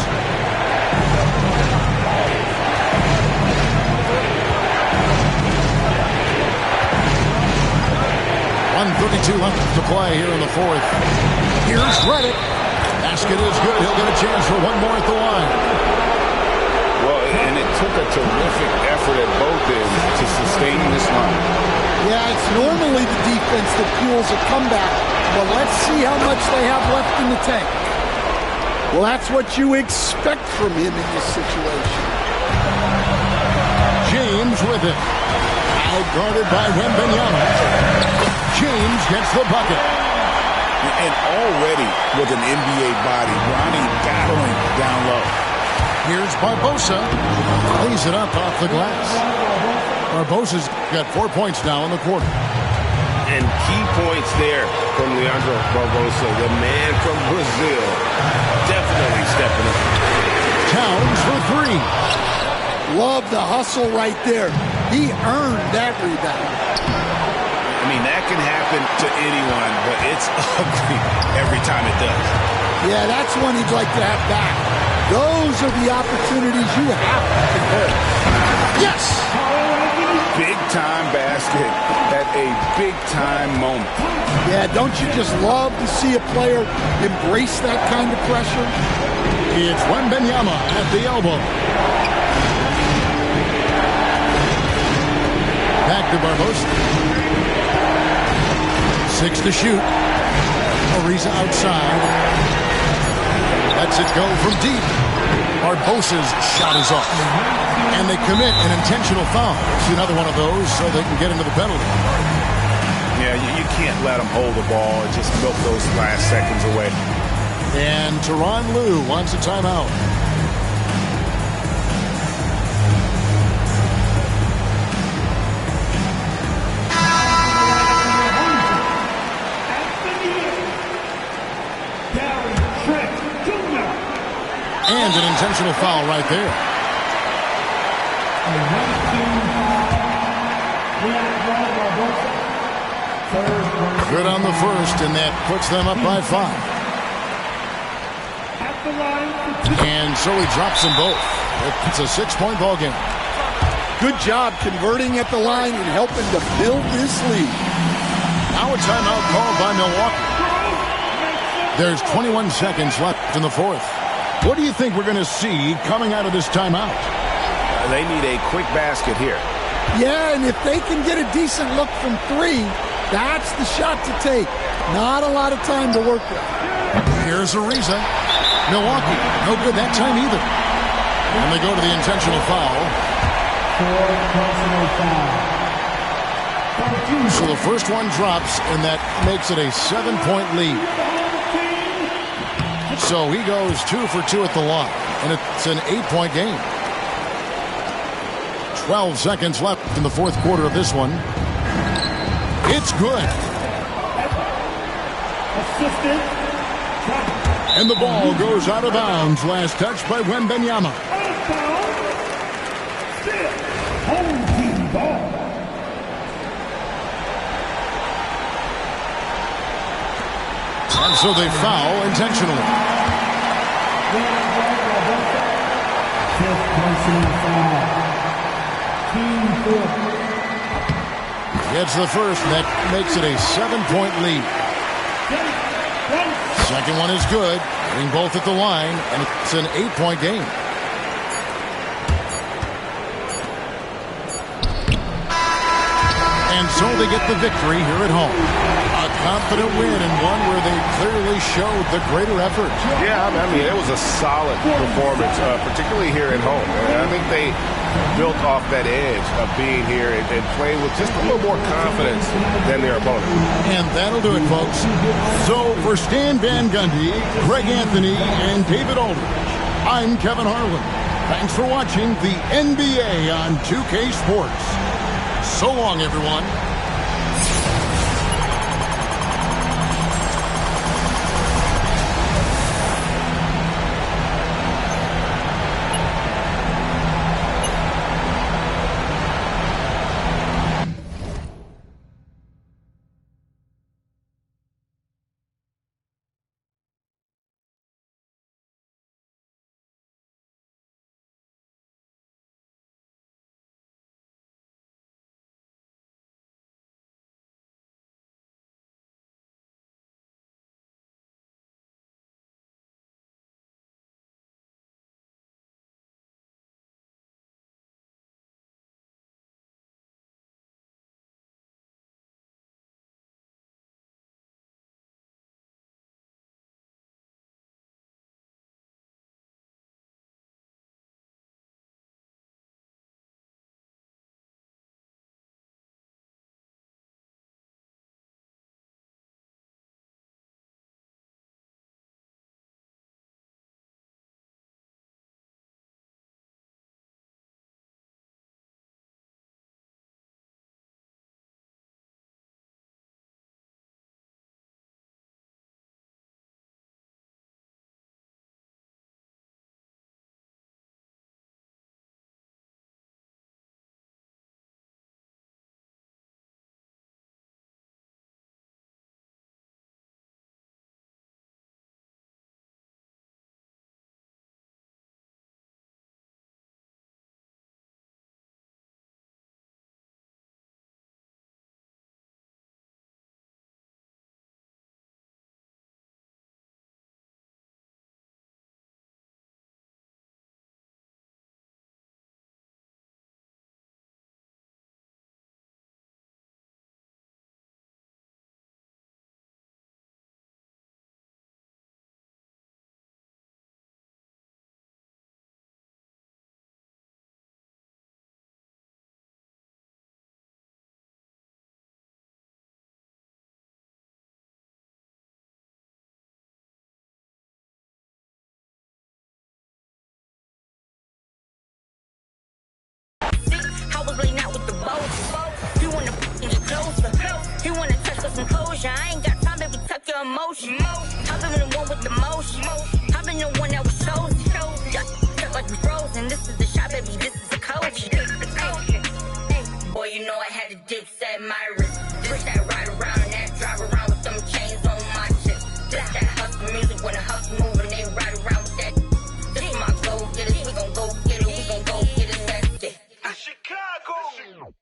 .132 left to play here in the fourth. Here's Redick. Basket is good. He'll get a chance for one more at the line. Well, and it took a terrific effort at both ends to sustain this run. Yeah, it's normally the defense that fuels a comeback, but let's see how much they have left in the tank. Well, that's what you expect from him in this situation. James with it. Out guarded by Wembanyama. James gets the bucket. And already with an NBA body, Bronny battling down low. Here's Barbosa. Lays it up off the glass. Barbosa's got 4 points now in the quarter. And key points there from Leandro Barbosa, the man from Brazil. Definitely stepping up. Towns for 3. Love the hustle right there. He earned that rebound. I mean, that can happen to anyone, but it's ugly every time it does. Yeah, that's one he'd like to have back. Those are the opportunities you have to convert. Yes! Big-time basket at a big-time moment. Yeah, don't you just love to see a player embrace that kind of pressure? It's Wembanyama at the elbow. Back to Barbosa. 6 to shoot. Ariza outside. Lets it go from deep. Barbosa's shot is off. And they commit an intentional foul. It's another one of those so they can get into the penalty. Yeah, you can't let them hold the ball and just milk those last seconds away. And Tyronn Lue wants a timeout. intentional foul right there. Good on the first, and that puts them up by 5. And so he drops them both. It's a 6-point ball game. Good job converting at the line and helping to build this lead. Now a timeout called by Milwaukee. There's 21 seconds left in the fourth. What do you think we're going to see coming out of this timeout? They need a quick basket here. Yeah, and if they can get a decent look from 3, that's the shot to take. Not a lot of time to work with. Here's Ariza. Milwaukee, no good that time either. And they go to the intentional foul. So the first one drops, and that makes it a 7-point lead. So he goes 2 for 2 at the line, and it's an 8-point game. 12 seconds left in the fourth quarter of this one. It's good. And the ball goes out of bounds. Last touch by Wembanyama. And so they foul intentionally. Gets the first, and that makes it a 7-point lead. Second one is good, hitting both at the line, and it's an 8-point game. And so they get the victory here at home. A confident win, and one where they clearly showed the greater effort. Yeah, I mean, it was a solid performance, particularly here at home. And I think they built off that edge of being here and playing with just a little more confidence than their opponent. And that'll do it, folks. So for Stan Van Gundy, Greg Anthony, and David Aldridge, I'm Kevin Harlan. Thanks for watching the NBA on 2K Sports. So long, everyone. I ain't got time, baby, tuck your emotion. I've been the one with the motion. I've been the one that was chosen. must be frozen. This is the shot, baby. This is the coach. Boy, you know I had the dick set my wrist. This that ride around and that drive around with them chains on my chest. This that hustle music when the hustle move and they ride around with that. This is my go get it. We gon' go get it. We gon' go get it. That's it. Chicago.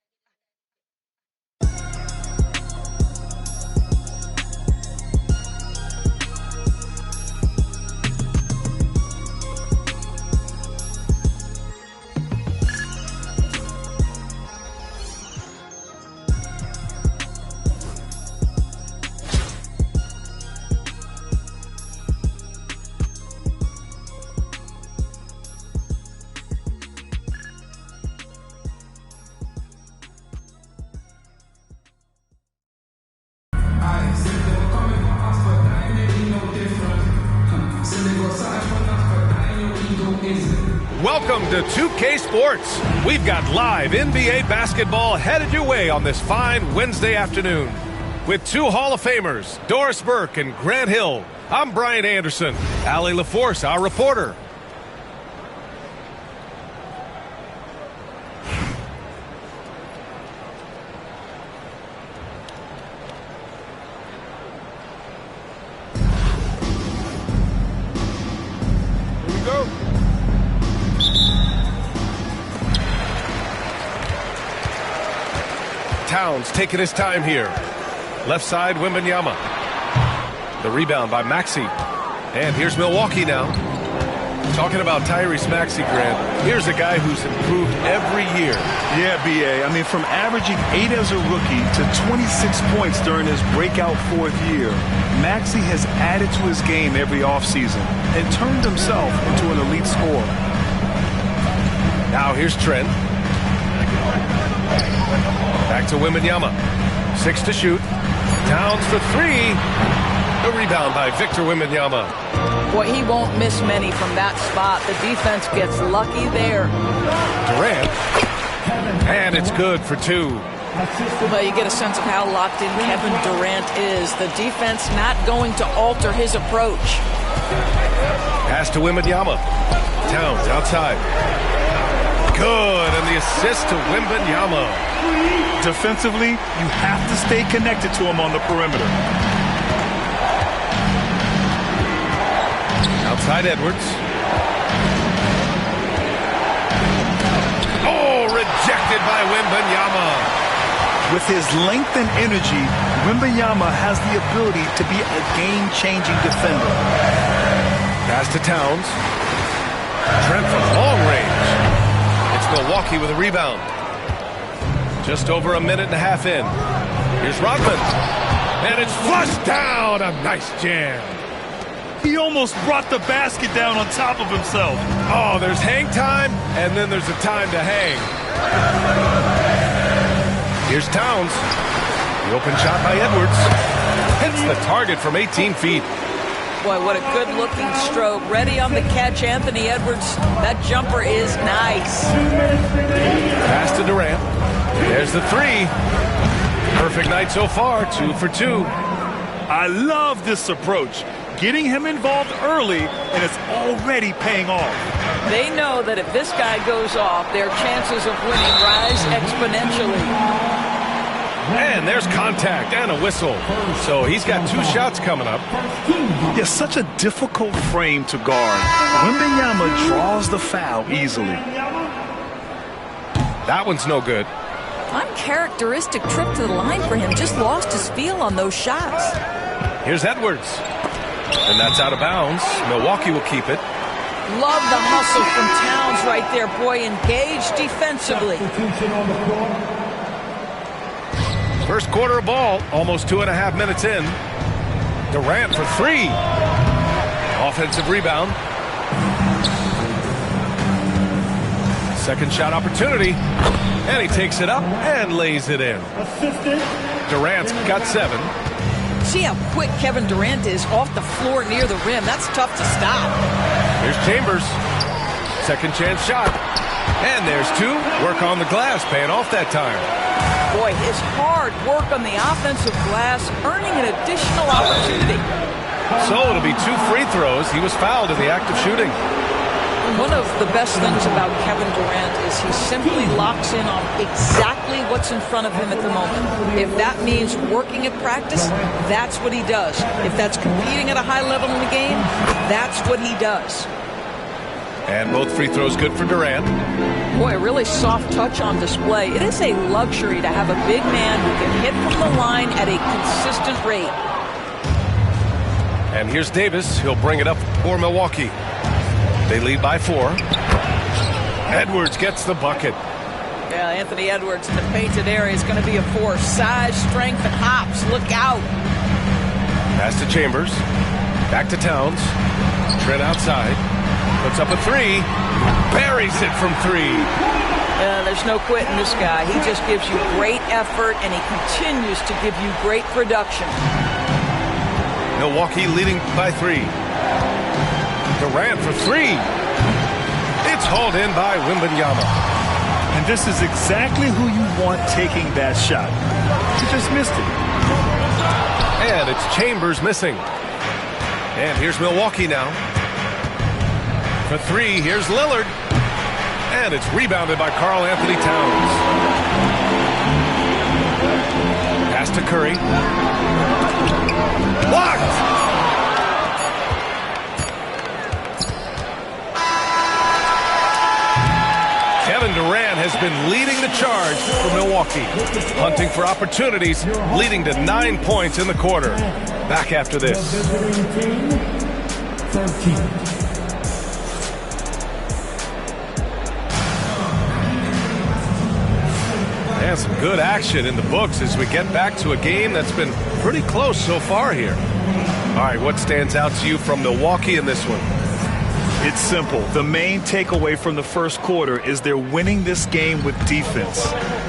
Welcome to 2K Sports. We've got live NBA basketball headed your way on this fine Wednesday afternoon. With two Hall of Famers, Doris Burke and Grant Hill, I'm Brian Anderson. Allie LaForce, our reporter. Here we go. Towns taking his time here. Left side, Wembanyama. The rebound by Maxey. And here's Milwaukee now. Talking about Tyrese Maxey, Grant, here's a guy who's improved every year. Yeah, B.A. I mean, from averaging 8 as a rookie to 26 points during his breakout 4th year, Maxey has added to his game every offseason and turned himself into an elite scorer. Now here's Trent. Back to Wembanyama. 6 to shoot. Towns for 3. The rebound by Victor Wembanyama. Boy, he won't miss many from that spot. The defense gets lucky there. Durant. And it's good for 2. Well, you get a sense of how locked in Kevin Durant is. The defense not going to alter his approach. Pass to Wembanyama. Towns outside. Good, and the assist to Wembanyama. Defensively, you have to stay connected to him on the perimeter. Outside Edwards. Oh, rejected by Wembanyama. With his length and energy, Wembanyama has the ability to be a game-changing defender. Pass to Towns. Trent from long range. It's Milwaukee with a rebound. Just over a minute and a half in. Here's Rodman. And it's flushed down. A nice jam. He almost brought the basket down on top of himself. Oh, there's hang time, and then there's a time to hang. Here's Towns. The open shot by Edwards. Hits the target from 18 feet. Boy, what a good-looking stroke. Ready on the catch, Anthony Edwards. That jumper is nice. Pass to Durant. There's the 3. Perfect night so far, 2 for 2. I love this approach. Getting him involved early, and it's already paying off. They know that if this guy goes off, their chances of winning rise exponentially. And there's contact and a whistle. So he's got 2 shots coming up. It's such a difficult frame to guard. Wembanyama draws the foul easily. That one's no good. Uncharacteristic trip to the line for him. Just lost his feel on those shots. Here's Edwards. And that's out of bounds. Milwaukee will keep it. Love the hustle from Towns right there. Boy, engaged defensively. First quarter of ball, almost 2.5 minutes in. Durant for 3. Offensive rebound. Second shot opportunity. And he takes it up and lays it in. Durant's got 7. See how quick Kevin Durant is off the floor near the rim. That's tough to stop. Here's Chambers. Second chance shot. And there's 2. Work on the glass, paying off that time. Boy, his hard work on the offensive glass, earning an additional opportunity. So it'll be 2 free throws. He was fouled in the act of shooting. One of the best things about Kevin Durant is he simply locks in on exactly what's in front of him at the moment. If that means working at practice, that's what he does. If that's competing at a high level in the game, that's what he does. And both free throws good for Durant. Boy, a really soft touch on display. It is a luxury to have a big man who can hit from the line at a consistent rate. And here's Davis. He'll bring it up for Milwaukee. They lead by 4. Edwards gets the bucket. Yeah, Anthony Edwards in the painted area is going to be a force. Size, strength, and hops. Look out. Pass to Chambers. Back to Towns. Trent outside. Puts up a 3. Buries it from 3. There's no quitting this guy. He just gives you great effort, and he continues to give you great production. Milwaukee leading by 3. Durant for 3. It's hauled in by Wembanyama. And this is exactly who you want taking that shot. He just missed it. And it's Chambers missing. And here's Milwaukee now. For 3, here's Lillard. And it's rebounded by Karl Anthony Towns. Pass to Curry. Blocked! Kevin Durant has been leading the charge for Milwaukee. Hunting for opportunities, leading to 9 points in the quarter. Back after this. 13. And some good action in the books as we get back to a game that's been pretty close so far here. All right, what stands out to you from Milwaukee in this one? It's simple. The main takeaway from the first quarter is they're winning this game with defense.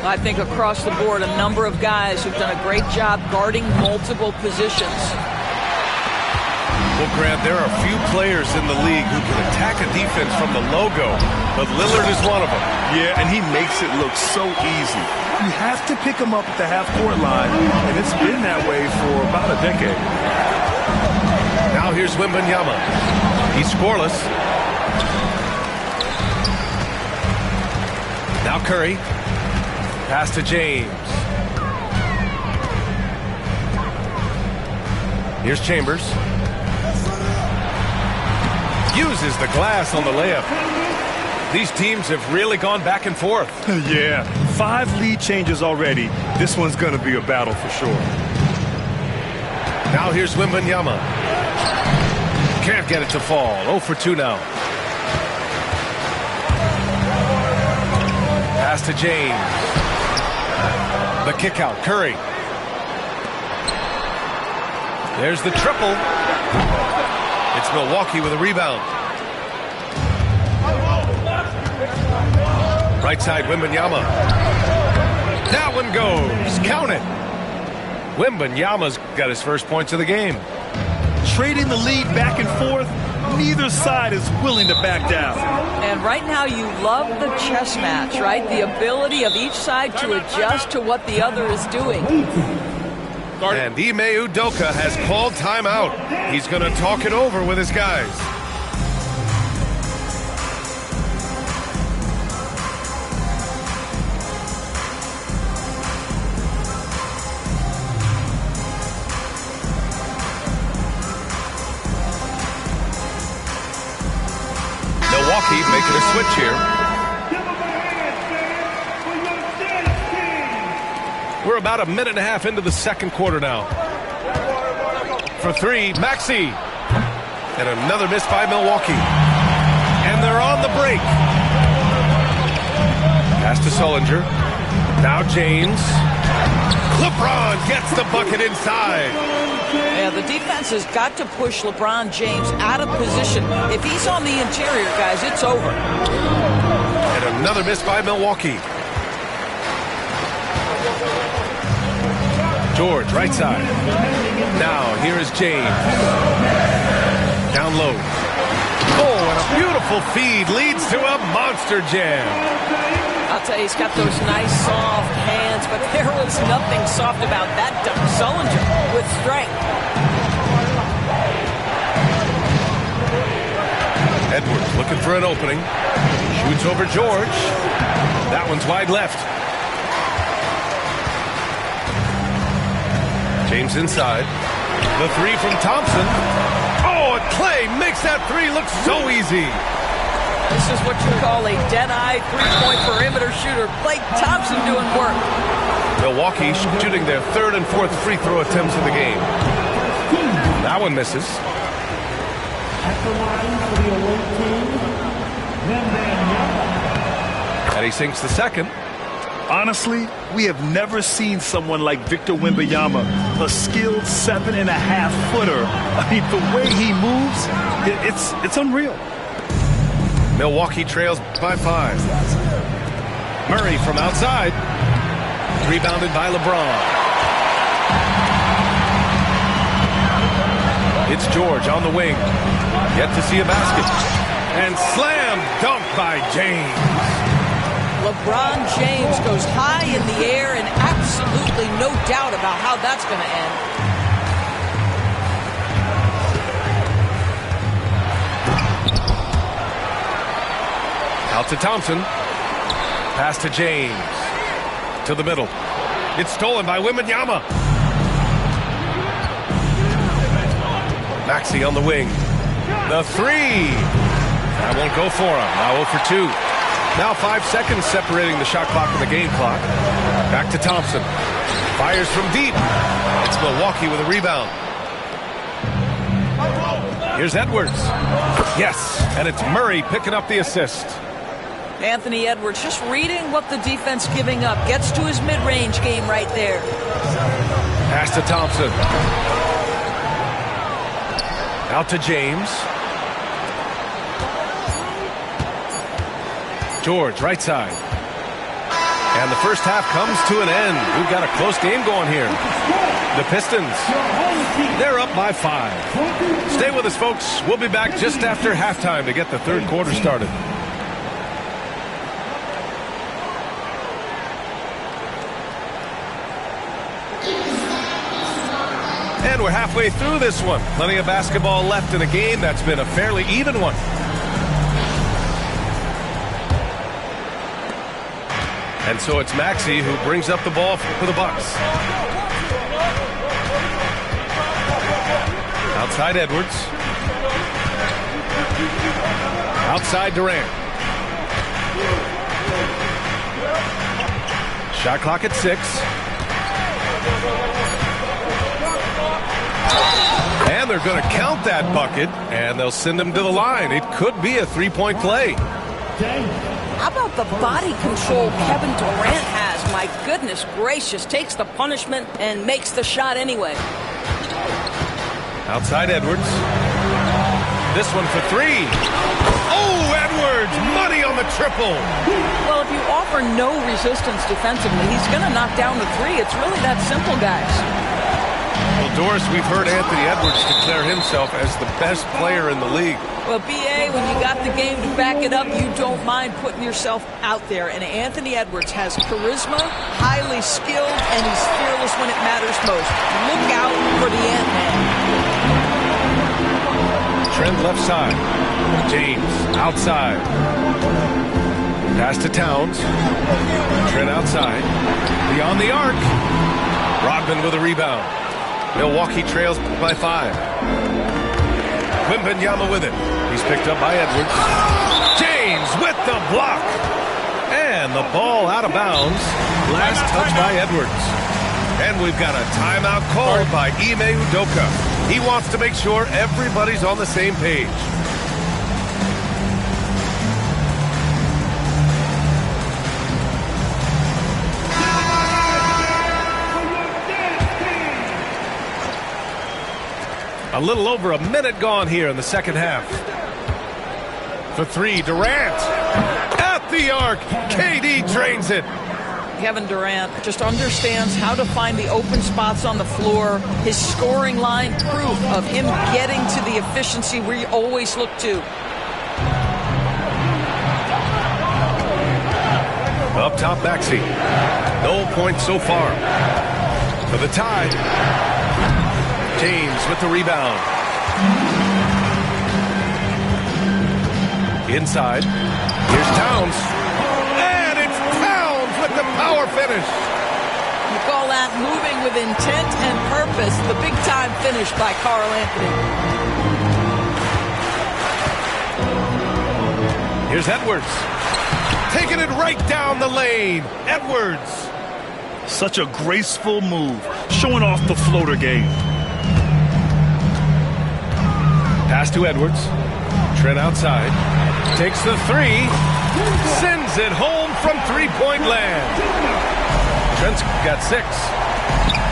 I think across the board, a number of guys who've done a great job guarding multiple positions. Well, Grant, there are a few players in the league who can attack a defense from the logo, but Lillard is one of them. Yeah, and he makes it look so easy. You have to pick him up at the half-court line, and it's been that way for about a decade. Now here's Wembanyama. He's scoreless. Now Curry. Pass to James. Here's Chambers. Uses the glass on the layup. These teams have really gone back and forth. Yeah, 5 lead changes already. This one's going to be a battle for sure. Now here's Wembanyama. Can't get it to fall. 0 for 2 now. Pass to James. The kick out. Curry. There's the triple. It's Milwaukee with a rebound. Right side, Wembanyama. That one goes. Count it. Wembanyama's got his first points of the game. Trading the lead back and forth, neither side is willing to back down. And right now you love the chess match, right? The ability of each side to adjust to what the other is doing. And Ime Udoka has called timeout. He's going to talk it over with his guys. Milwaukee making a switch here. We're about a minute and a half into the second quarter now. For 3, Maxey. And another miss by Milwaukee. And they're on the break. Pass to Sullinger. Now James. LeBron gets the bucket inside. Yeah, the defense has got to push LeBron James out of position. If he's on the interior, guys, it's over. And another miss by Milwaukee. George, right side. Now, here is James. Down low. Oh, and a beautiful feed leads to a monster jam. I'll tell you, he's got those nice, soft hands, but there was nothing soft about that dunk. Sullinger with strength. Edwards looking for an opening. Shoots over George. That one's wide left. James inside. The three from Thompson. Oh, and Clay makes that three look so easy. This is what you call a dead-eye three-point perimeter shooter. Clay Thompson doing work. Milwaukee shooting their third and fourth free throw attempts of the game. That one misses. At the line for the away team, And he sinks the second. Honestly, we have never seen someone like Victor Wembanyama, a skilled 7.5-footer. I mean, the way he moves, it's unreal. Milwaukee trails by 5. Murray from outside. Rebounded by LeBron. It's George on the wing. Yet to see a basket. And slam dunk by James. LeBron James goes high in the air and absolutely no doubt about how that's going to end. Out to Thompson. Pass to James. To the middle. It's stolen by Wembanyama. Maxey on the wing. The three. That won't go for him. Now 0 for 2. Now 5 seconds separating the shot clock and the game clock. Back to Thompson. Fires from deep. It's Milwaukee with a rebound. Here's Edwards. Yes, and it's Murray picking up the assist. Anthony Edwards just reading what the defense giving up. Gets to his mid-range game right there. Pass to Thompson. Out to James. George, right side. And the first half comes to an end. We've got a close game going here. The Pistons, they're up by 5. Stay with us, folks. We'll be back just after halftime to get the third quarter started. And we're halfway through this one. Plenty of basketball left in a game that's been a fairly even one. And so it's Maxey who brings up the ball for the Bucks. Outside Edwards. Outside Durant. Shot clock at 6. And they're going to count that bucket, and they'll send him to the line. It could be a three-point play. How about the body control Kevin Durant has? My goodness gracious. Takes the punishment and makes the shot anyway. Outside Edwards. This one for 3. Oh, Edwards! Money on the triple. Well, if you offer no resistance defensively, he's going to knock down the 3. It's really that simple, guys. Well, Doris, we've heard Anthony Edwards declare himself as the best player in the league. Well, B.A., when you got the game to back it up, you don't mind putting yourself out there. And Anthony Edwards has charisma, highly skilled, and he's fearless when it matters most. Look out for the Ant-Man. Trent left side. James outside. Pass to Towns. Trent outside. Beyond the arc. Rodman with a rebound. Milwaukee trails by 5. Wembanyama with it. He's picked up by Edwards. James with the block. And the ball out of bounds. Last touch by Edwards. And we've got a timeout called by Ime Udoka. He wants to make sure everybody's on the same page. A little over a minute gone here in the second half. For 3, Durant. At the arc. KD drains it. Kevin Durant just understands how to find the open spots on the floor. His scoring line, proof of him getting to the efficiency we always look to. Up top, Maxey. No points so far. For the tie. James with the rebound. Inside. Here's Towns. And it's Towns with the power finish. You call that moving with intent and purpose. The big-time finish by Carl Anthony. Here's Edwards. Taking it right down the lane. Edwards. Such a graceful move, showing off the floater game. Pass to Edwards. Trent outside. Takes the three. Sends it home from three-point land. Trent's got 6.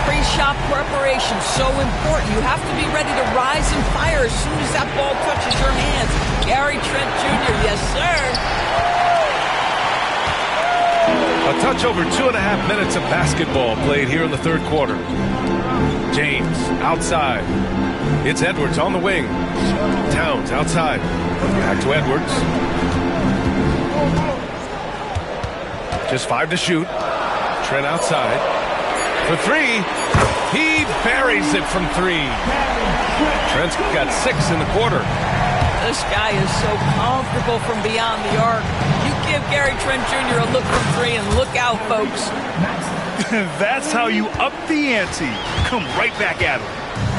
Pre-shot preparation, so important. You have to be ready to rise and fire as soon as that ball touches your hands. Gary Trent Jr., yes, sir. A touch over 2.5 minutes of basketball played here in the third quarter. James outside. It's Edwards on the wing. Towns outside. Back to Edwards. Just 5 to shoot. Trent outside. For 3. He buries it from 3. Trent's got 6 in the quarter. This guy is so comfortable from beyond the arc. You give Gary Trent Jr. a look from 3 and look out, folks. That's how you up the ante. Come right back at him.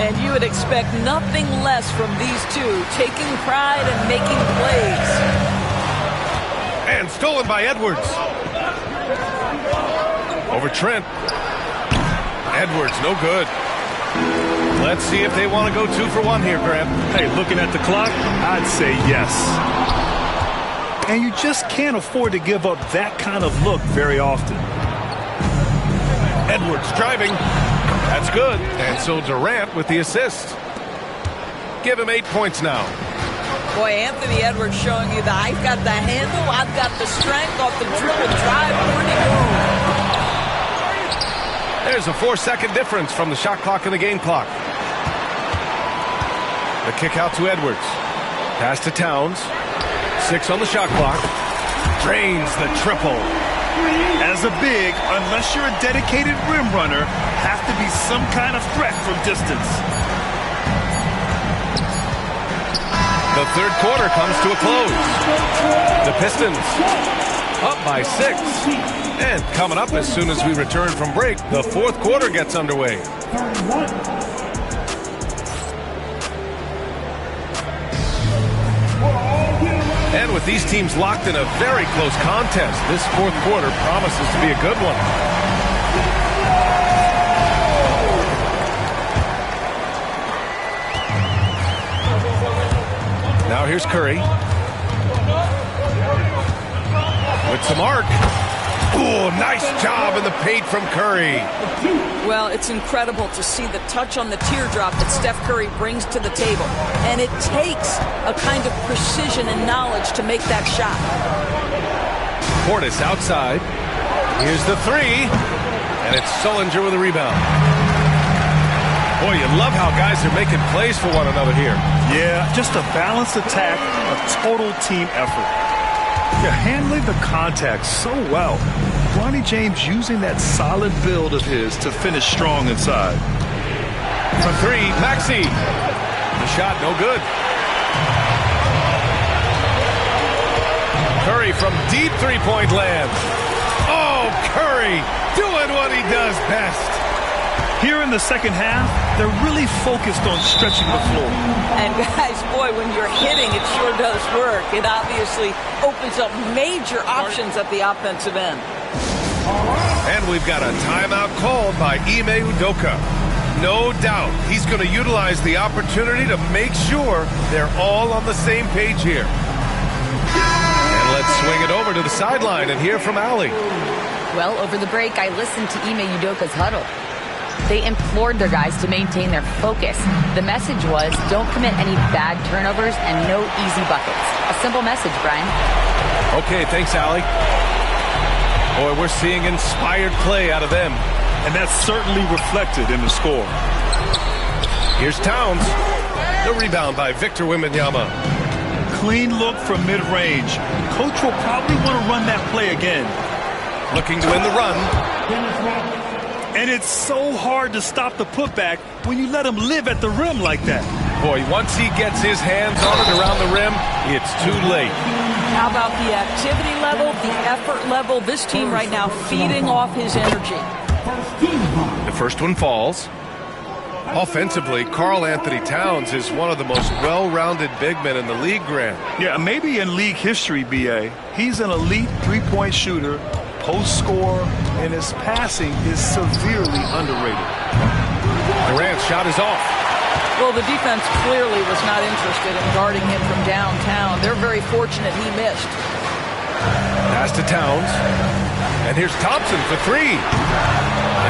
And you would expect nothing less from these two, taking pride and making plays. And stolen by Edwards. Over Trent. Edwards, no good. Let's see if they want to go 2 for 1 here, Graham. Hey, looking at the clock, I'd say yes. And you just can't afford to give up that kind of look very often. Edwards driving. That's good. And so Durant with the assist. Give him 8 points now. Boy, Anthony Edwards showing you that I've got the handle, I've got the strength off the dribble drive. Pretty good. There's a 4-second difference from the shot clock and the game clock. The kick out to Edwards. Pass to Towns. 6 on the shot clock. Drains the triple. As a big, unless you're a dedicated rim runner, have to be some kind of threat from distance. The third quarter comes to a close. The Pistons up by 6. And coming up as soon as we return from break, the fourth quarter gets underway. And with these teams locked in a very close contest, this fourth quarter promises to be a good one. Now here's Curry. With some arc. Ooh, nice job in the paint from Curry. Well, it's incredible to see the touch on the teardrop that Steph Curry brings to the table. And it takes a kind of precision and knowledge to make that shot. Portis outside. Here's the 3. And it's Sullinger with a rebound. Boy, you love how guys are making plays for one another here. Yeah, just a balanced attack, a total team effort. They're handling the contact so well. Bronny James using that solid build of his to finish strong inside. From 3, Maxey. The shot, no good. Curry from deep three-point land. Oh, Curry doing what he does best. Here in the second half, they're really focused on stretching the floor. And guys, boy, when you're hitting, it sure does work. It obviously opens up major options at the offensive end. And we've got a timeout called by Ime Udoka. No doubt he's going to utilize the opportunity to make sure they're all on the same page here. And let's swing it over to the sideline and hear from Allie. Well, over the break, I listened to Ime Udoka's huddle. They implored their guys to maintain their focus. The message was, don't commit any bad turnovers and no easy buckets. A simple message, Brian. Okay, thanks, Allie. Boy, we're seeing inspired play out of them. And that's certainly reflected in the score. Here's Towns. The rebound by Victor Wembanyama. Clean look from mid-range. Coach will probably want to run that play again. Looking to win the run. And it's so hard to stop the putback when you let him live at the rim like that. Boy, once he gets his hands on it around the rim, it's too late. How about the activity level, the effort level? This team right now feeding off his energy. The first one falls. Offensively, Karl Anthony Towns is one of the most well-rounded big men in the league, Grant. Yeah, maybe in league history, B.A. He's an elite three-point shooter, post scorer, and his passing is severely underrated. Durant's shot is off. Well, the defense clearly was not interested in guarding him from downtown. They're very fortunate he missed. Pass to Towns. And here's Thompson for three.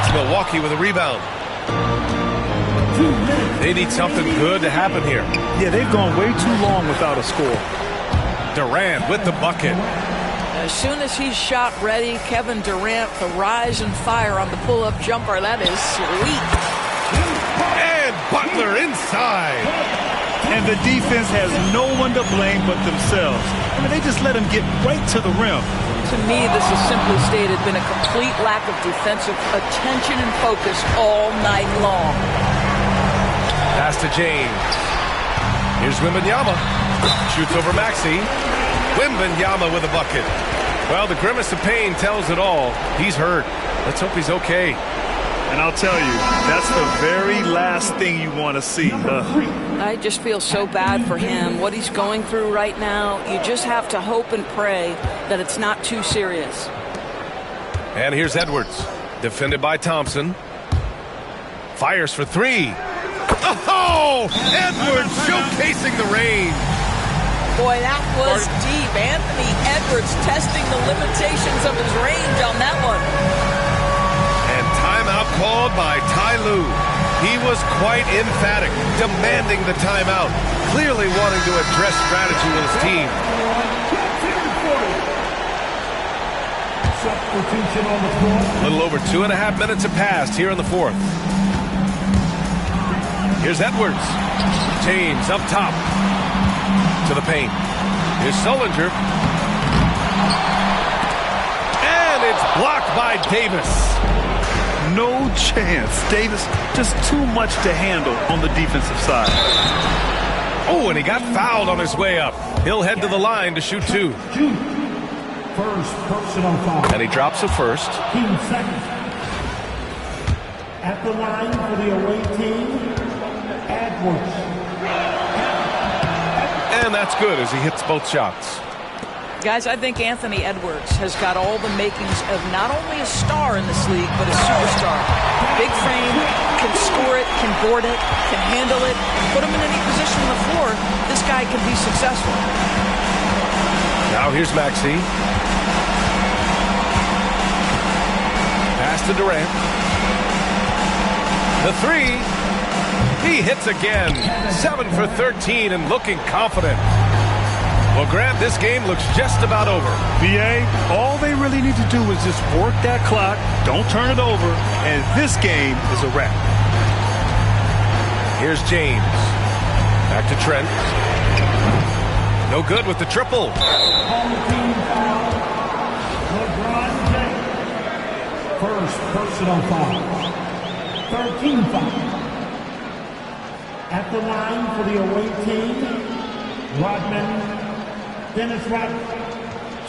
It's Milwaukee with a rebound. They need something good to happen here. Yeah, they've gone way too long without a score. Durant with the bucket. As soon as he's shot ready, Kevin Durant, the rise and fire on the pull-up jumper. That is sweet. And Butler inside. And the defense has no one to blame but themselves. I mean, they just let him get right to the rim. To me, this is simply stated been a complete lack of defensive attention and focus all night long. Pass to James. Here's Wembanyama. Shoots over Maxey. Wembanyama with a bucket. Well, the grimace of pain tells it all. He's hurt. Let's hope he's okay. And I'll tell you, that's the very last thing you want to see. I just feel so bad for him. What he's going through right now, you just have to hope and pray that it's not too serious. And here's Edwards. Defended by Thompson. Fires for three. Oh! Edwards showcasing the range. Boy, that was deep. Anthony Edwards testing the limitations of his range on that one. And timeout called by Ty Lue. He was quite emphatic, demanding the timeout, clearly wanting to address strategy with his team. Substitution on the floor. A little over 2.5 minutes have passed here in the fourth. Here's Edwards. James up top. To the paint. Here's Sullinger. And it's blocked by Davis. No chance. Davis, just too much to handle on the defensive side. Oh, and he got fouled on his way up. He'll head to the line to shoot two. First personal foul. And he drops a first. Team second. At the line for the away team, Edwards. And that's good as he hits both shots. Guys, I think Anthony Edwards has got all the makings of not only a star in this league, but a superstar. Big frame, can score it, can board it, can handle it. Put him in any position on the floor, this guy can be successful. Now here's Maxey. Pass to Durant. The three. He hits again. 7 for 13 and looking confident. Well, Grant, this game looks just about over. B.A., all they really need to do is just work that clock, don't turn it over, and this game is a wrap. Here's James. Back to Trent. No good with the triple. LeBron James. First personal foul. 13 foul. At the line for the away team, Dennis Rodman,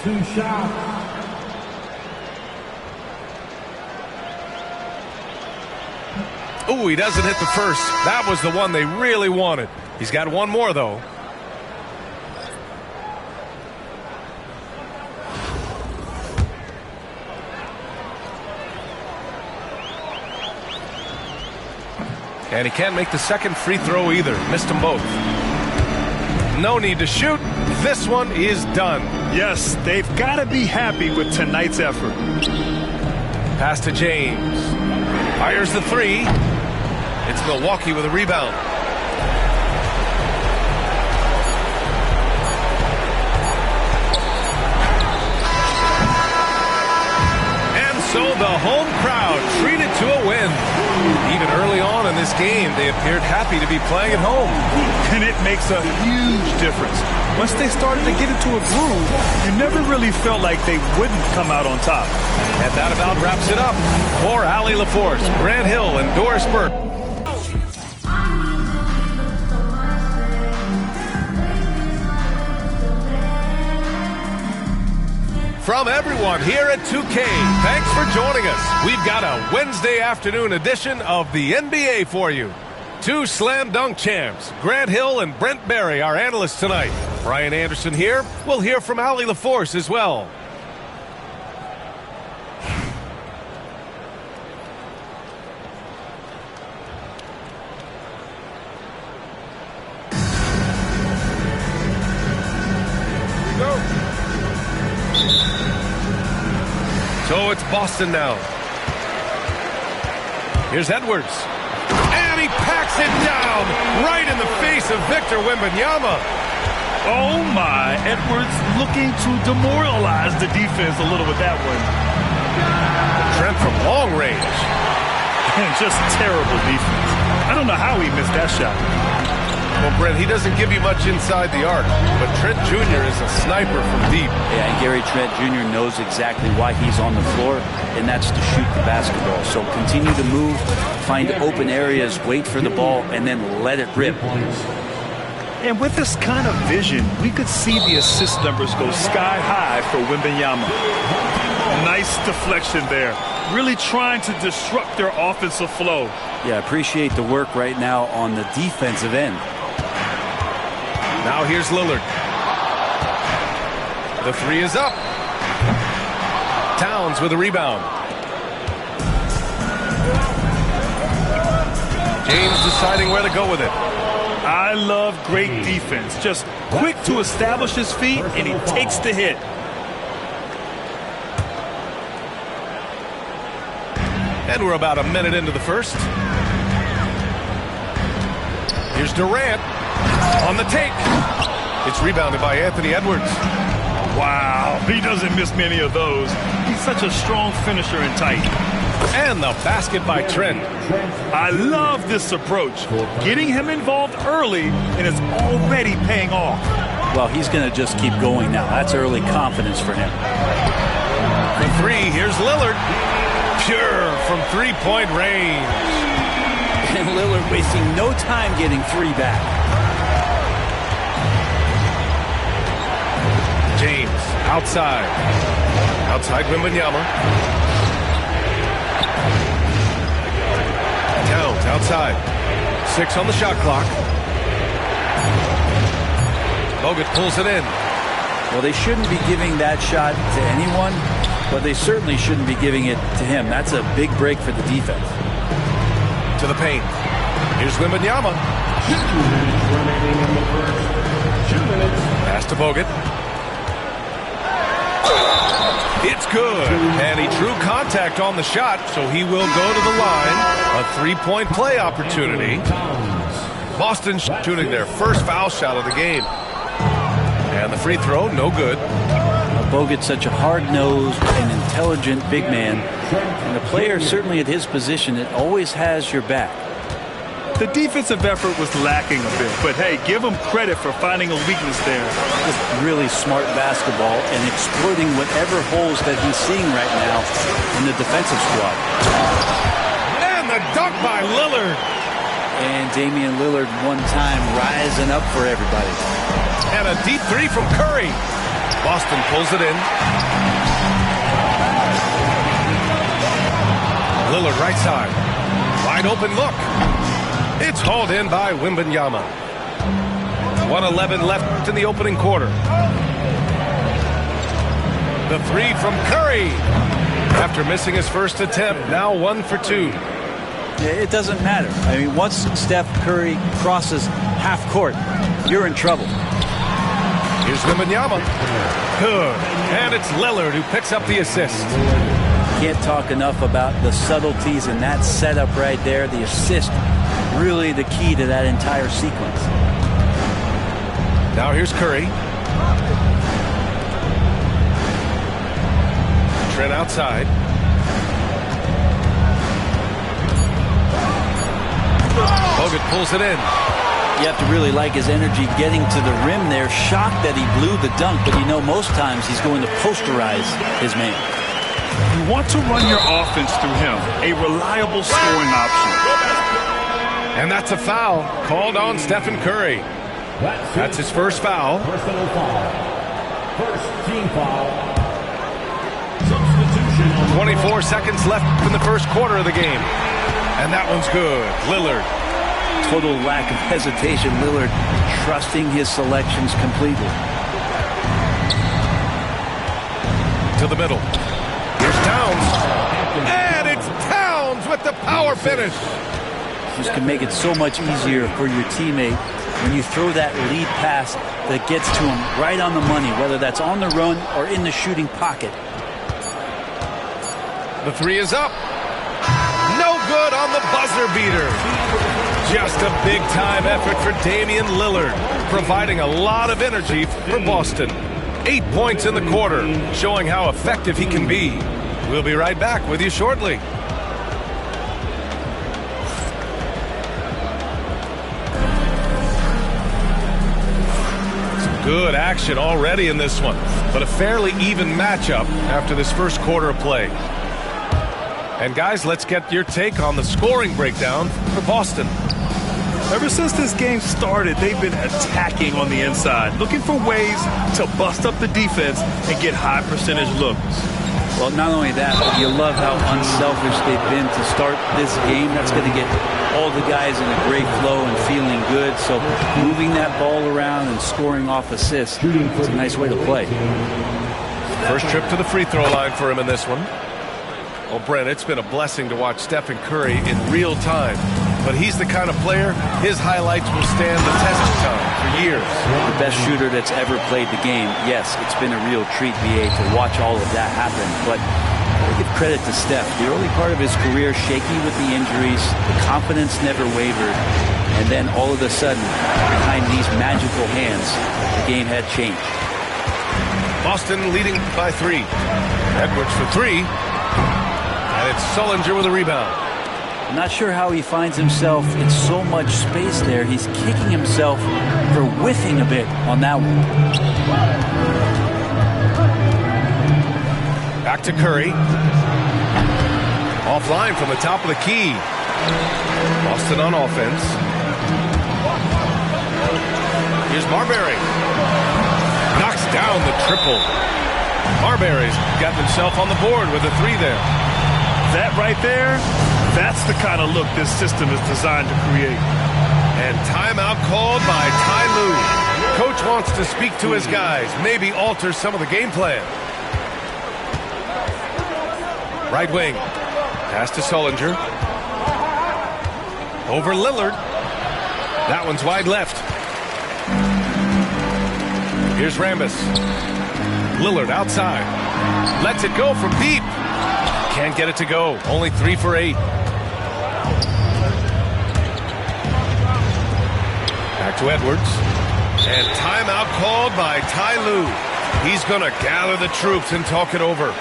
2 shots. Oh, he doesn't hit the first. That was the one they really wanted. He's got one more, though. And he can't make the second free throw either. Missed them both. No need to shoot. This one is done. Yes, they've got to be happy with tonight's effort. Pass to James. Fires the three. It's Milwaukee with a rebound. And so the home crowd treated to a win. Even early on in this game, they appeared happy to be playing at home. And it makes a huge difference. Once they started to get into a groove, you never really felt like they wouldn't come out on top. And that about wraps it up. For Allie LaForce, Grant Hill, and Doris Burke. From everyone here at 2K, thanks for joining us. We've got a Wednesday afternoon edition of the NBA for you. Two slam dunk champs, Grant Hill and Brent Barry, our analysts tonight. Brian Anderson here. We'll hear from Allie LaForce as well. So it's Boston now. Here's Edwards. And he packs it down right in the face of Victor Wembanyama. Oh my, Edwards looking to demoralize the defense a little with that one. Trent from long range. And just terrible defense. I don't know how he missed that shot. Well, Brent, he doesn't give you much inside the arc, but Trent Jr. is a sniper from deep. Yeah, and Gary Trent Jr. knows exactly why he's on the floor, and that's to shoot the basketball. So continue to move, find open areas, wait for the ball, and then let it rip. And with this kind of vision, we could see the assist numbers go sky high for Wembanyama. Nice deflection there. Really trying to disrupt their offensive flow. Yeah, appreciate the work right now on the defensive end. Now here's Lillard. The three is up. Towns with a rebound. James deciding where to go with it. I love great defense. Just quick to establish his feet, and he takes the hit. And we're about a minute into the first. Here's Durant on the take. It's rebounded by Anthony Edwards. Wow, he doesn't miss many of those. He's such a strong finisher and tight. And the basket by Trent. I love this approach. Getting him involved early, and it's already paying off. Well, he's going to just keep going now. That's early confidence for him. For three, here's Lillard. Pure from three-point range. And Lillard wasting no time getting three back. James outside. Outside Wembanyama. Towns outside. 6 on the shot clock. Bogut pulls it in. Well, they shouldn't be giving that shot to anyone, but they certainly shouldn't be giving it to him. That's a big break for the defense. To the paint. Here's Wembanyama. 2 minutes remaining in the first. 2 minutes. Pass to Bogut. It's good. And he drew contact on the shot, so he will go to the line. A three-point play opportunity. Boston shooting their first foul shot of the game. And the free throw, no good. Bogut's such a hard-nosed and intelligent big man. And a player certainly at his position that always has your back. The defensive effort was lacking a bit, but hey, give him credit for finding a weakness there. Just really smart basketball and exploiting whatever holes that he's seeing right now in the defensive squad. And the dunk by Lillard. And Damian Lillard one time rising up for everybody. And a deep three from Curry. Boston pulls it in. Lillard right side. Wide open look. It's hauled in by Wembanyama. 1:11 left in the opening quarter. The three from Curry. After missing his first attempt, now 1 for 2. It doesn't matter. I mean, once Steph Curry crosses half court, you're in trouble. Here's Wembanyama. Good. And it's Lillard who picks up the assist. Can't talk enough about the subtleties in that setup right there. The assist, really the key to that entire sequence. Now here's Curry. Trent outside. Bogut pulls it in. You have to really like his energy getting to the rim there. Shocked that he blew the dunk, but you know most times he's going to posterize his man. You want to run your offense through him, a reliable scoring option. And that's a foul called on Stephen Curry. That's his first foul. Personal foul. First team foul. 24 seconds left in the first quarter of the game. And that one's good. Lillard. Total lack of hesitation. Lillard trusting his selections completely. To the middle. Here's Towns. And it's Towns with the power finish. Just can make it so much easier for your teammate when you throw that lead pass that gets to him right on the money, whether that's on the run or in the shooting pocket. The three is up. No good on the buzzer beater. Just a big-time effort for Damian Lillard, providing a lot of energy for Boston. 8 points in the quarter, showing how effective he can be. We'll be right back with you shortly. Some good action already in this one, but a fairly even matchup after this first quarter of play. And guys, let's get your take on the scoring breakdown for Boston. Ever since this game started, they've been attacking on the inside, looking for ways to bust up the defense and get high percentage looks. Well, not only that, but you love how unselfish they've been to start this game. That's going to get all the guys in a great flow and feeling good. So moving that ball around and scoring off assists, it's a nice way to play. First trip to the free throw line for him in this one. Well, Brent, it's been a blessing to watch Stephen Curry in real time. But he's the kind of player, his highlights will stand the test of time for years. The best shooter that's ever played the game. Yes, it's been a real treat, BA, to watch all of that happen. But I give credit to Steph. The early part of his career, shaky with the injuries, the confidence never wavered. And then all of a sudden, behind these magical hands, the game had changed. Boston leading by 3. Edwards for 3. And it's Sullinger with a rebound. I'm not sure how he finds himself in so much space there. He's kicking himself for whiffing a bit on that one. Back to Curry. Offline from the top of the key. Boston on offense. Here's Marbury. Knocks down the triple. Marbury's got himself on the board with a 3 there. That right there, that's the kind of look this system is designed to create. And timeout called by Ty Lue. Coach wants to speak to his guys, maybe alter some of the game plan. Right wing. Pass to Sullinger. Over Lillard. That one's wide left. Here's Rambis. Lillard outside. Lets it go from deep. Can't get it to go. Only 3 for 8. Back to Edwards. And timeout called by Ty Lue. He's going to gather the troops and talk it over.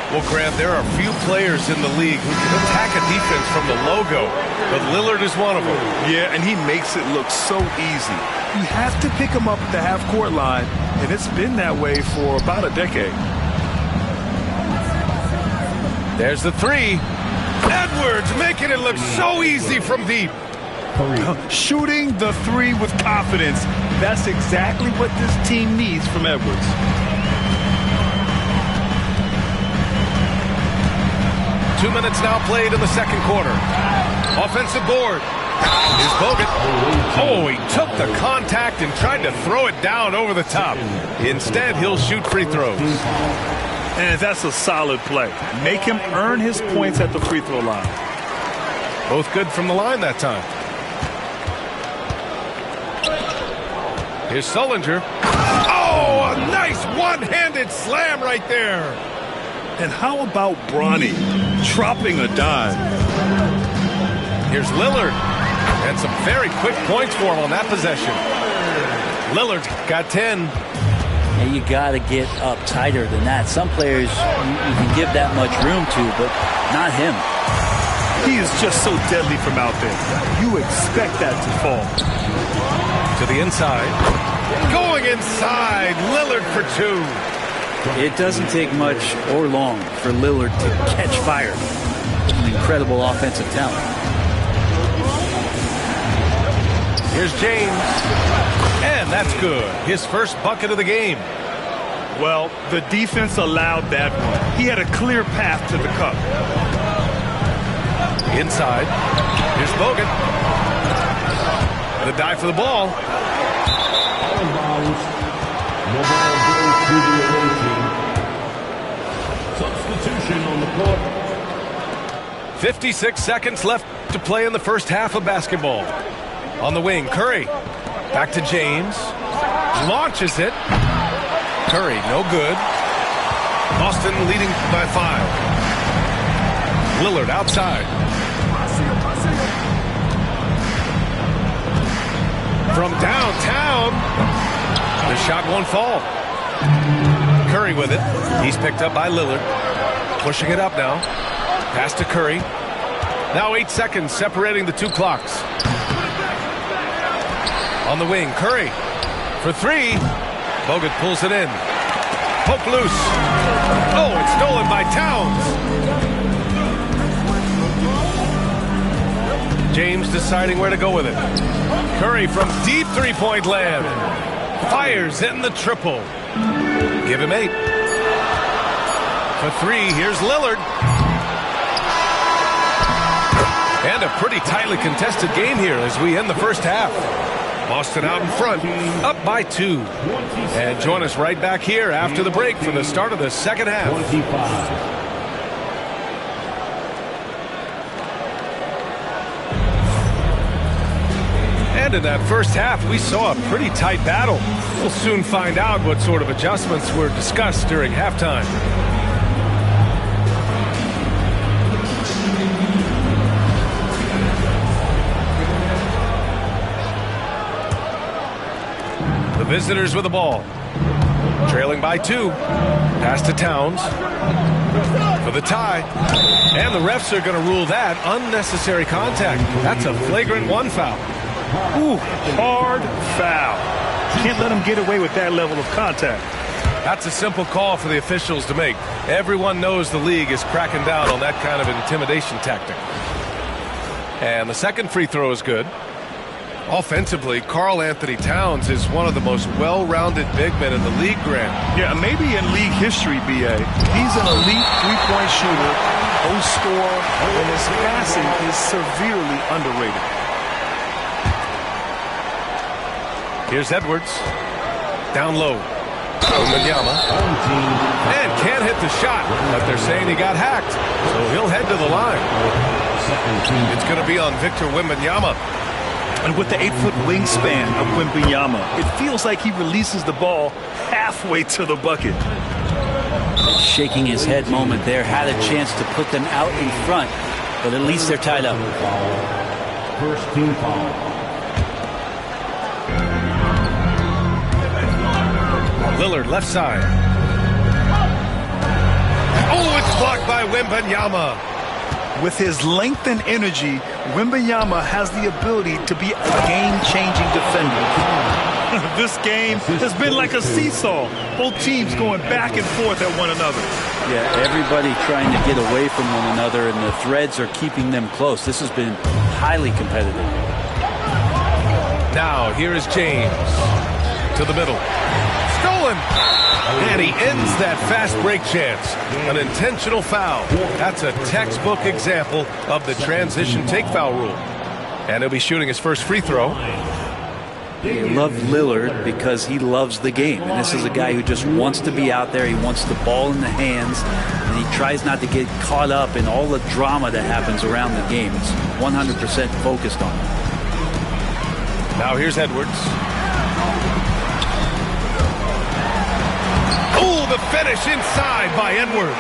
Well, Grant, there are few players in the league who can attack a defense from the logo, but Lillard is one of them. Yeah, and he makes it look so easy. You have to pick him up at the half-court line, and it's been that way for about a decade. There's the 3. Edwards making it look so easy from deep. Shooting the 3 with confidence. That's exactly what this team needs from Edwards. Two minutes now played in the second quarter. Offensive board. Here's Bogut. Oh, he took the contact and tried to throw it down over the top. Instead, he'll shoot free throws. And that's a solid play. Make him earn his points at the free throw line. Both good from the line that time. Here's Sullinger. Oh, a nice one-handed slam right there. And how about Bronny dropping a dime? Here's Lillard. And some very quick points for him on that possession. Lillard got 10. And you got to get up tighter than that. Some players you can give that much room to, but not him. He is just so deadly from out there. You expect that to fall. To the inside. Going inside. Lillard for 2. It doesn't take much or long for Lillard to catch fire. An incredible offensive talent. Here's James. And that's good. His first bucket of the game. Well, the defense allowed that one. He had a clear path to the cup. Inside. Here's Bogut. And a dive for the ball. The ball goes to the away team. Substitution on the court. 56 seconds left to play in the first half of basketball. On the wing, Curry. Back to James. Launches it. Curry, no good. Boston leading by 5. Lillard outside. From downtown. The shot won't fall. Curry with it. He's picked up by Lillard. Pushing it up now. Pass to Curry. Now 8 seconds separating the two clocks. On the wing, Curry for 3. Bogut pulls it in. Poke loose. Oh, it's stolen by Towns. James deciding where to go with it. Curry from deep three-point land. Fires in the triple. Give him 8. For 3, here's Lillard. And a pretty tightly contested game here as we end the first half. Boston out in front, up by 2. And join us right back here after the break for the start of the second half. 25. And in that first half, we saw a pretty tight battle. We'll soon find out what sort of adjustments were discussed during halftime. The visitors with the ball. Trailing by 2. Pass to Towns. For the tie. And the refs are going to rule that unnecessary contact. That's a flagrant 1 foul. Ooh, hard foul. Can't let him get away with that level of contact. That's a simple call for the officials to make. Everyone knows the league is cracking down on that kind of intimidation tactic. And the second free throw is good. Offensively, Karl Anthony Towns is one of the most well-rounded big men in the league, Grant. Yeah, maybe in league history, B.A. He's an elite three-point shooter, post scorer, and his passing is severely underrated. Here's Edwards. Down low. Wembanyama. And can't hit the shot, but they're saying he got hacked, so he'll head to the line. It's going to be on Victor Wembanyama. And with the 8-foot wingspan of Wembanyama, it feels like he releases the ball halfway to the bucket. Shaking his head moment there. Had a chance to put them out in front, but at least they're tied up. First team foul. Lillard left side. Oh, it's blocked by Wembanyama. With his length and energy, Wembanyama has the ability to be a game-changing defender. This game has been like a seesaw. Both teams going back and forth at one another. Yeah, everybody trying to get away from one another, and the threads are keeping them close. This has been highly competitive. Now, here is James. To the middle. Stolen! And he ends that fast break chance. An intentional foul. That's a textbook example of the transition take foul rule. And he'll be shooting his first free throw. You love Lillard because he loves the game. And this is a guy who just wants to be out there. He wants the ball in the hands. And he tries not to get caught up in all the drama that happens around the game. It's 100% focused on it. Now here's Edwards. Oh, the finish inside by Edwards.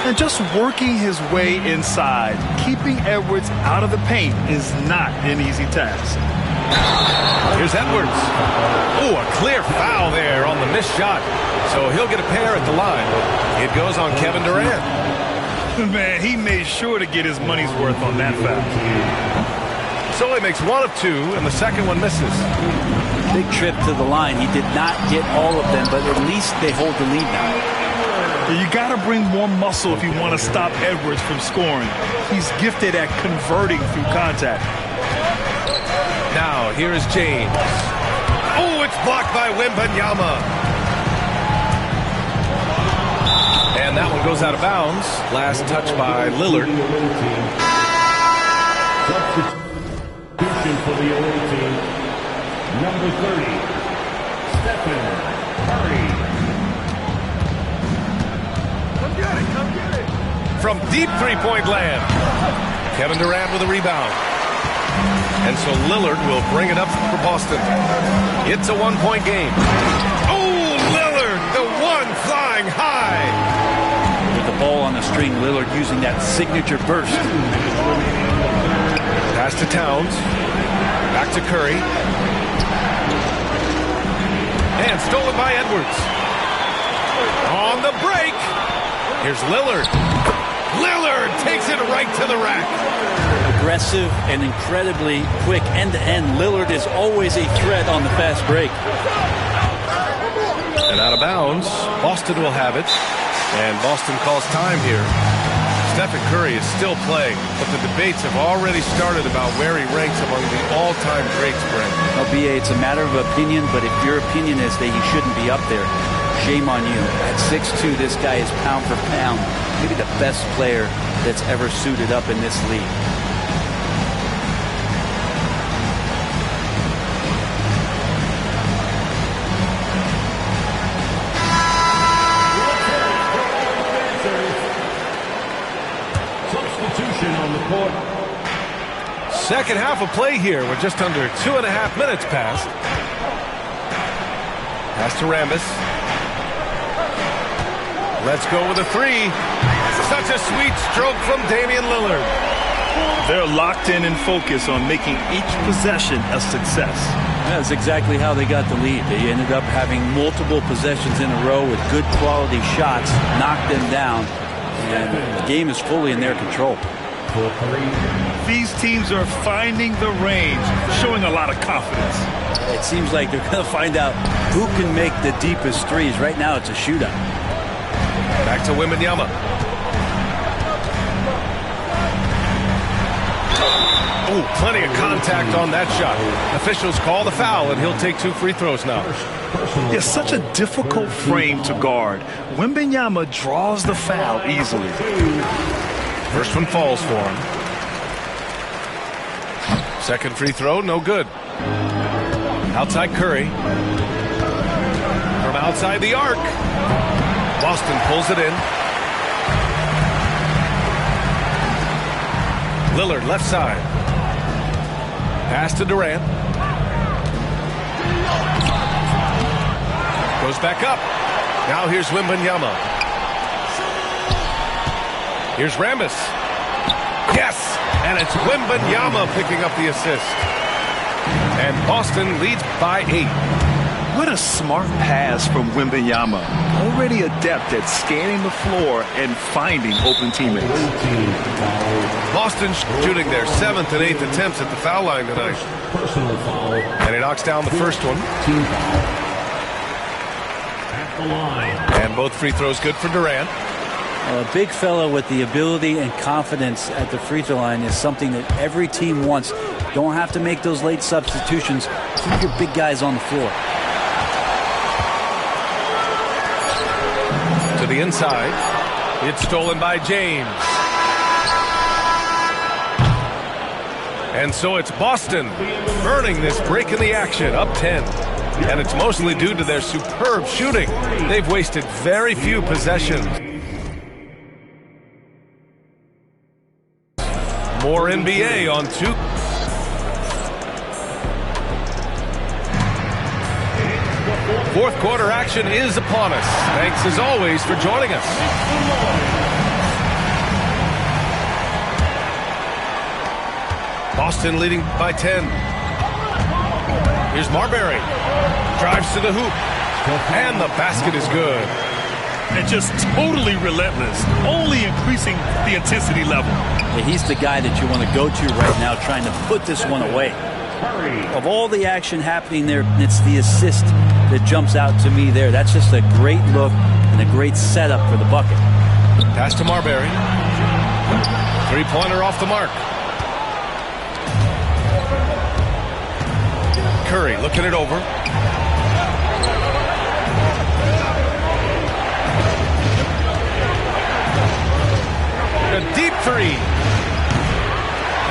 And just working his way inside, keeping Edwards out of the paint is not an easy task. Here's Edwards. Oh, a clear foul there on the missed shot. So he'll get a pair at the line. It goes on Kevin Durant. Man, he made sure to get his money's worth on that foul. So he makes 1 of 2, and the second one misses. Big trip to the line. He did not get all of them, but at least they hold the lead now. You got to bring more muscle if you want to stop Edwards from scoring. He's gifted at converting through contact. Now, here is James. Oh, it's blocked by Wembanyama. And that one goes out of bounds. Last touch by Lillard. Substitution for the away team. Number 30, Stephen Curry. Come get it, come get it. From deep three-point land. Kevin Durant with a rebound. And so Lillard will bring it up for Boston. It's a one-point game. Oh, Lillard, the one flying high. With the ball on the string, Lillard using that signature burst. Pass to Towns. Back to Curry. And stolen by Edwards. On the break. Here's Lillard. Lillard takes it right to the rack. Aggressive and incredibly quick end-to-end. Lillard is always a threat on the fast break. And out of bounds. Boston will have it. And Boston calls time here. Stephen Curry is still playing, but the debates have already started about where he ranks among the all-time greats, Brent. Well, B.A., it's a matter of opinion, but if your opinion is that he shouldn't be up there, shame on you. At 6'2", this guy is pound for pound, maybe the best player that's ever suited up in this league. On the court. Second half of play here with just under 2.5 minutes passed. Pass to Rambis. Let's go with a three. Such a sweet stroke from Damian Lillard. They're locked in and focused on making each possession a success. That's exactly how they got the lead. They ended up having multiple possessions in a row with good quality shots, knocked them down, and the game is fully in their control. These teams are finding the range, showing a lot of confidence. It seems like they're going to find out who can make the deepest threes. Right now, it's a shootout. Back to Wembanyama. Oh, plenty of contact on that shot. Officials call the foul, and he'll take 2 free throws now. It's such a difficult frame to guard. Wembanyama draws the foul easily. First one falls for him. Second free throw, no good. Outside Curry. From outside the arc. Boston pulls it in. Lillard left side. Pass to Durant. Goes back up. Now here's Wembanyama. Here's Rambis. Yes! And it's Wembanyama picking up the assist. And Boston leads by 8. What a smart pass from Wembanyama. Already adept at scanning the floor and finding open teammates. Boston shooting their 7th and 8th attempts at the foul line tonight. And he knocks down the first one. And both free throws good for Durant. A big fella with the ability and confidence at the free throw line is something that every team wants. Don't have to make those late substitutions. Keep your big guys on the floor. To the inside. It's stolen by James. And so it's Boston earning this break in the action, up 10. And it's mostly due to their superb shooting. They've wasted very few possessions. More NBA on 2. Fourth quarter action is upon us. Thanks as always for joining us. Boston leading by 10. Here's Marbury. Drives to the hoop. And the basket is good. And just totally relentless, only increasing the intensity level. Yeah, he's the guy that you want to go to right now, trying to put this one away. Of all the action happening there, it's the assist that jumps out to me there. That's just a great look and a great setup for the bucket. Pass to Marbury. Three-pointer off the mark. Curry looking it over. A deep three.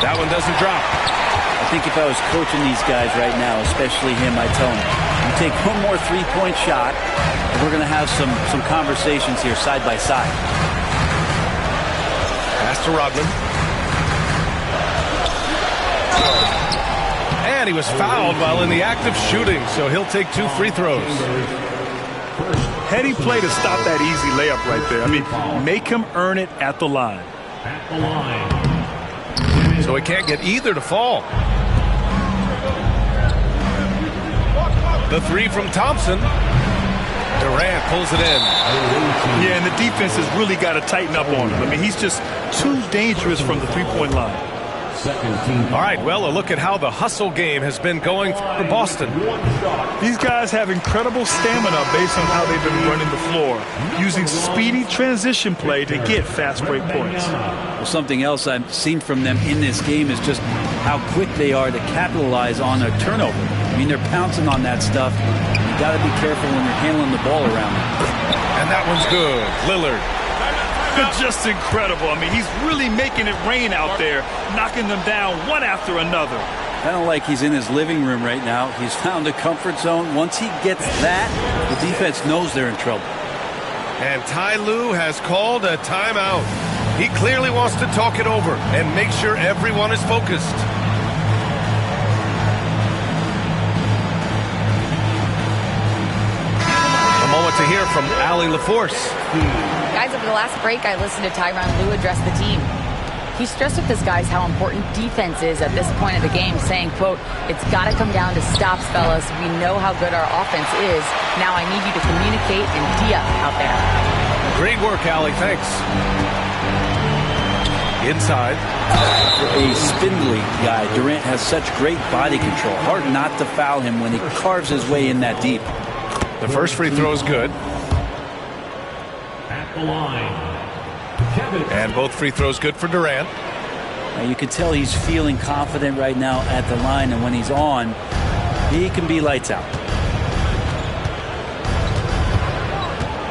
That one doesn't drop. I think if I was coaching these guys right now, especially him, I'd tell him, you take one more three-point shot, and we're going to have some conversations here side by side. Pass to Rodman. And he was fouled while in the act of shooting, so he'll take 2 free throws. Heady play to stop that easy layup right there. I mean, make him earn it at the line. So he can't get either to fall. The three from Thompson. Durant pulls it in. Yeah, and the defense has really got to tighten up on him. I mean, he's just too dangerous from the three-point line. All right, well, a look at how the hustle game has been going for Boston. These guys have incredible stamina based on how they've been running the floor, using speedy transition play to get fast break points. Well, something else I've seen from them in this game is just how quick they are to capitalize on a turnover. I mean, they're pouncing on that stuff. You got to be careful when you're handling the ball around them. And that one's good. Lillard. Just incredible. I mean, he's really making it rain out there, knocking them down one after another. Kind of like he's in his living room right now. He's found a comfort zone. Once he gets that, the defense knows they're in trouble. And Ty Lue has called a timeout. He clearly wants to talk it over and make sure everyone is focused. A moment to hear from Allie LaForce. Guys, over the last break, I listened to Tyronn Lue address the team. He stressed with his guys how important defense is at this point of the game, saying, quote, "It's got to come down to stops, fellas. We know how good our offense is. Now I need you to communicate and D-up out there." Great work, Allie. Thanks. Inside. For a spindly guy, Durant has such great body control. Hard not to foul him when he carves his way in that deep. The first free throw is good. And both free throws good for Durant. Now you can tell he's feeling confident right now at the line, and when he's on, he can be lights out.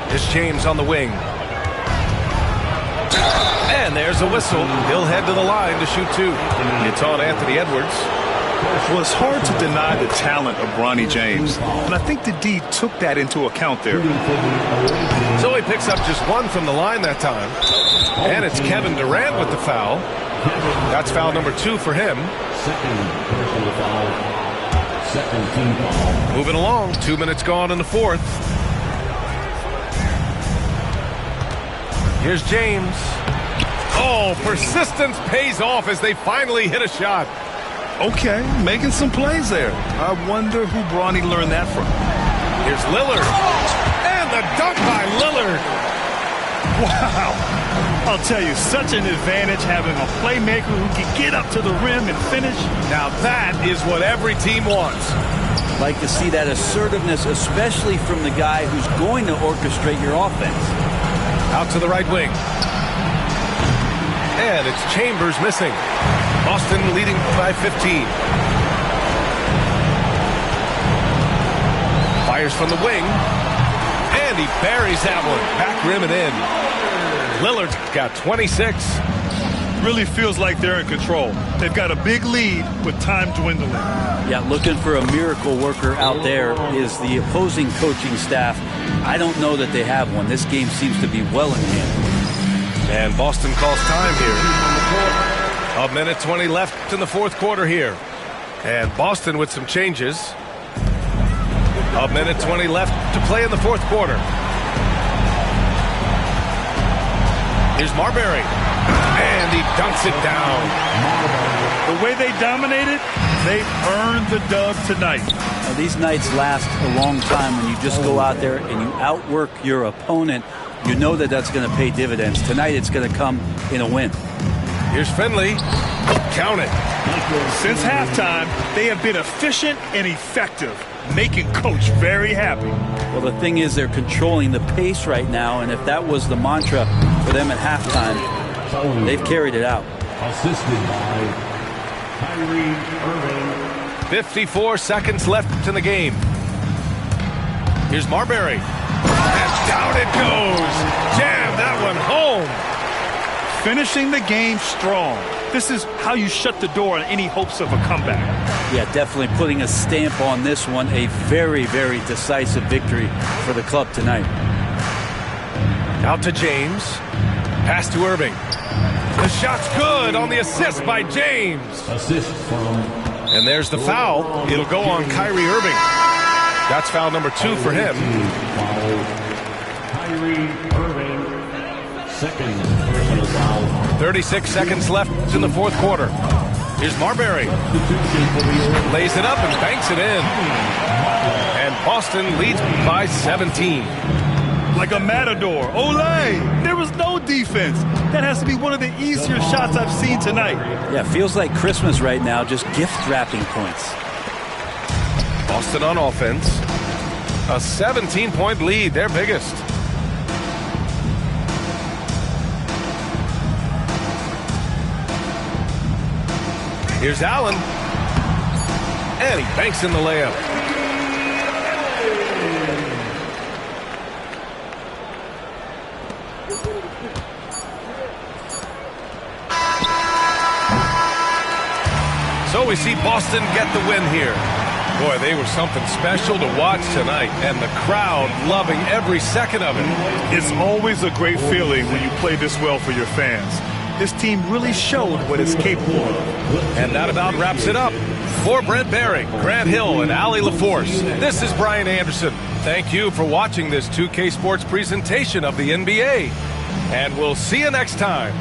Here's James on the wing. And there's a whistle. He'll head to the line to shoot 2. It's on Anthony Edwards. Well, it's hard to deny the talent of Bronny James, and I think the D took that into account there. So he picks up just 1 from the line that time. And it's Kevin Durant with the foul. That's foul number 2 for him. Moving along, 2 minutes gone in the fourth. Here's James. Oh, persistence pays off as they finally hit a shot. Okay, making some plays there. I wonder who Bronny learned that from. Here's Lillard. And the dunk by Lillard. Wow. I'll tell you, such an advantage having a playmaker who can get up to the rim and finish. Now that is what every team wants. Like to see that assertiveness, especially from the guy who's going to orchestrate your offense. Out to the right wing. And it's Chambers missing. Boston leading by 15. Fires from the wing. And he buries that one. Back rim and in. Lillard's got 26. Really feels like they're in control. They've got a big lead with time dwindling. Yeah, looking for a miracle worker out there is the opposing coaching staff. I don't know that they have one. This game seems to be well in hand. And Boston calls time here. 1:20 left in the fourth quarter here. And Boston with some changes. 1:20 left to play in the fourth quarter. Here's Marbury. And he dunks it down. The way they dominated, they've earned the dub tonight. Now, these nights last a long time when you just go out there and you outwork your opponent. You know that that's going to pay dividends. Tonight it's going to come in a win. Here's Finley. Count it. Since halftime, they have been efficient and effective, making Coach very happy. Well, the thing is they're controlling the pace right now, and if that was the mantra for them at halftime, they've carried it out. Assisted by Kyrie Irving. 54 seconds left in the game. Here's Marbury. And down it goes. Jam that one home. finishing the game strong. This is how you shut the door on any hopes of a comeback. Yeah, definitely putting a stamp on this one. A very, very decisive victory for the club tonight. Out to James. Pass to Irving. The shot's good on the assist by James. Assist from. And there's the foul. It'll go on Kyrie Irving. That's foul number 2 for him. Kyrie Irving, second personal foul. 36 seconds left in the fourth quarter. Here's Marbury. Lays it up and banks it in. And Boston leads by 17. Like a matador. Olay! There was no defense. That has to be one of the easier shots I've seen tonight. Yeah, feels like Christmas right now, just gift wrapping points. Boston on offense. A 17-point lead, their biggest. Here's Allen. And he banks in the layup. So we see Boston get the win here. Boy, they were something special to watch tonight, and the crowd loving every second of it. It's always a great feeling when you play this well for your fans. This team really showed what it's capable of. And that about wraps it up. For Brent Barry, Grant Hill, and Allie LaForce, this is Brian Anderson. Thank you for watching this 2K Sports presentation of the NBA. And we'll see you next time.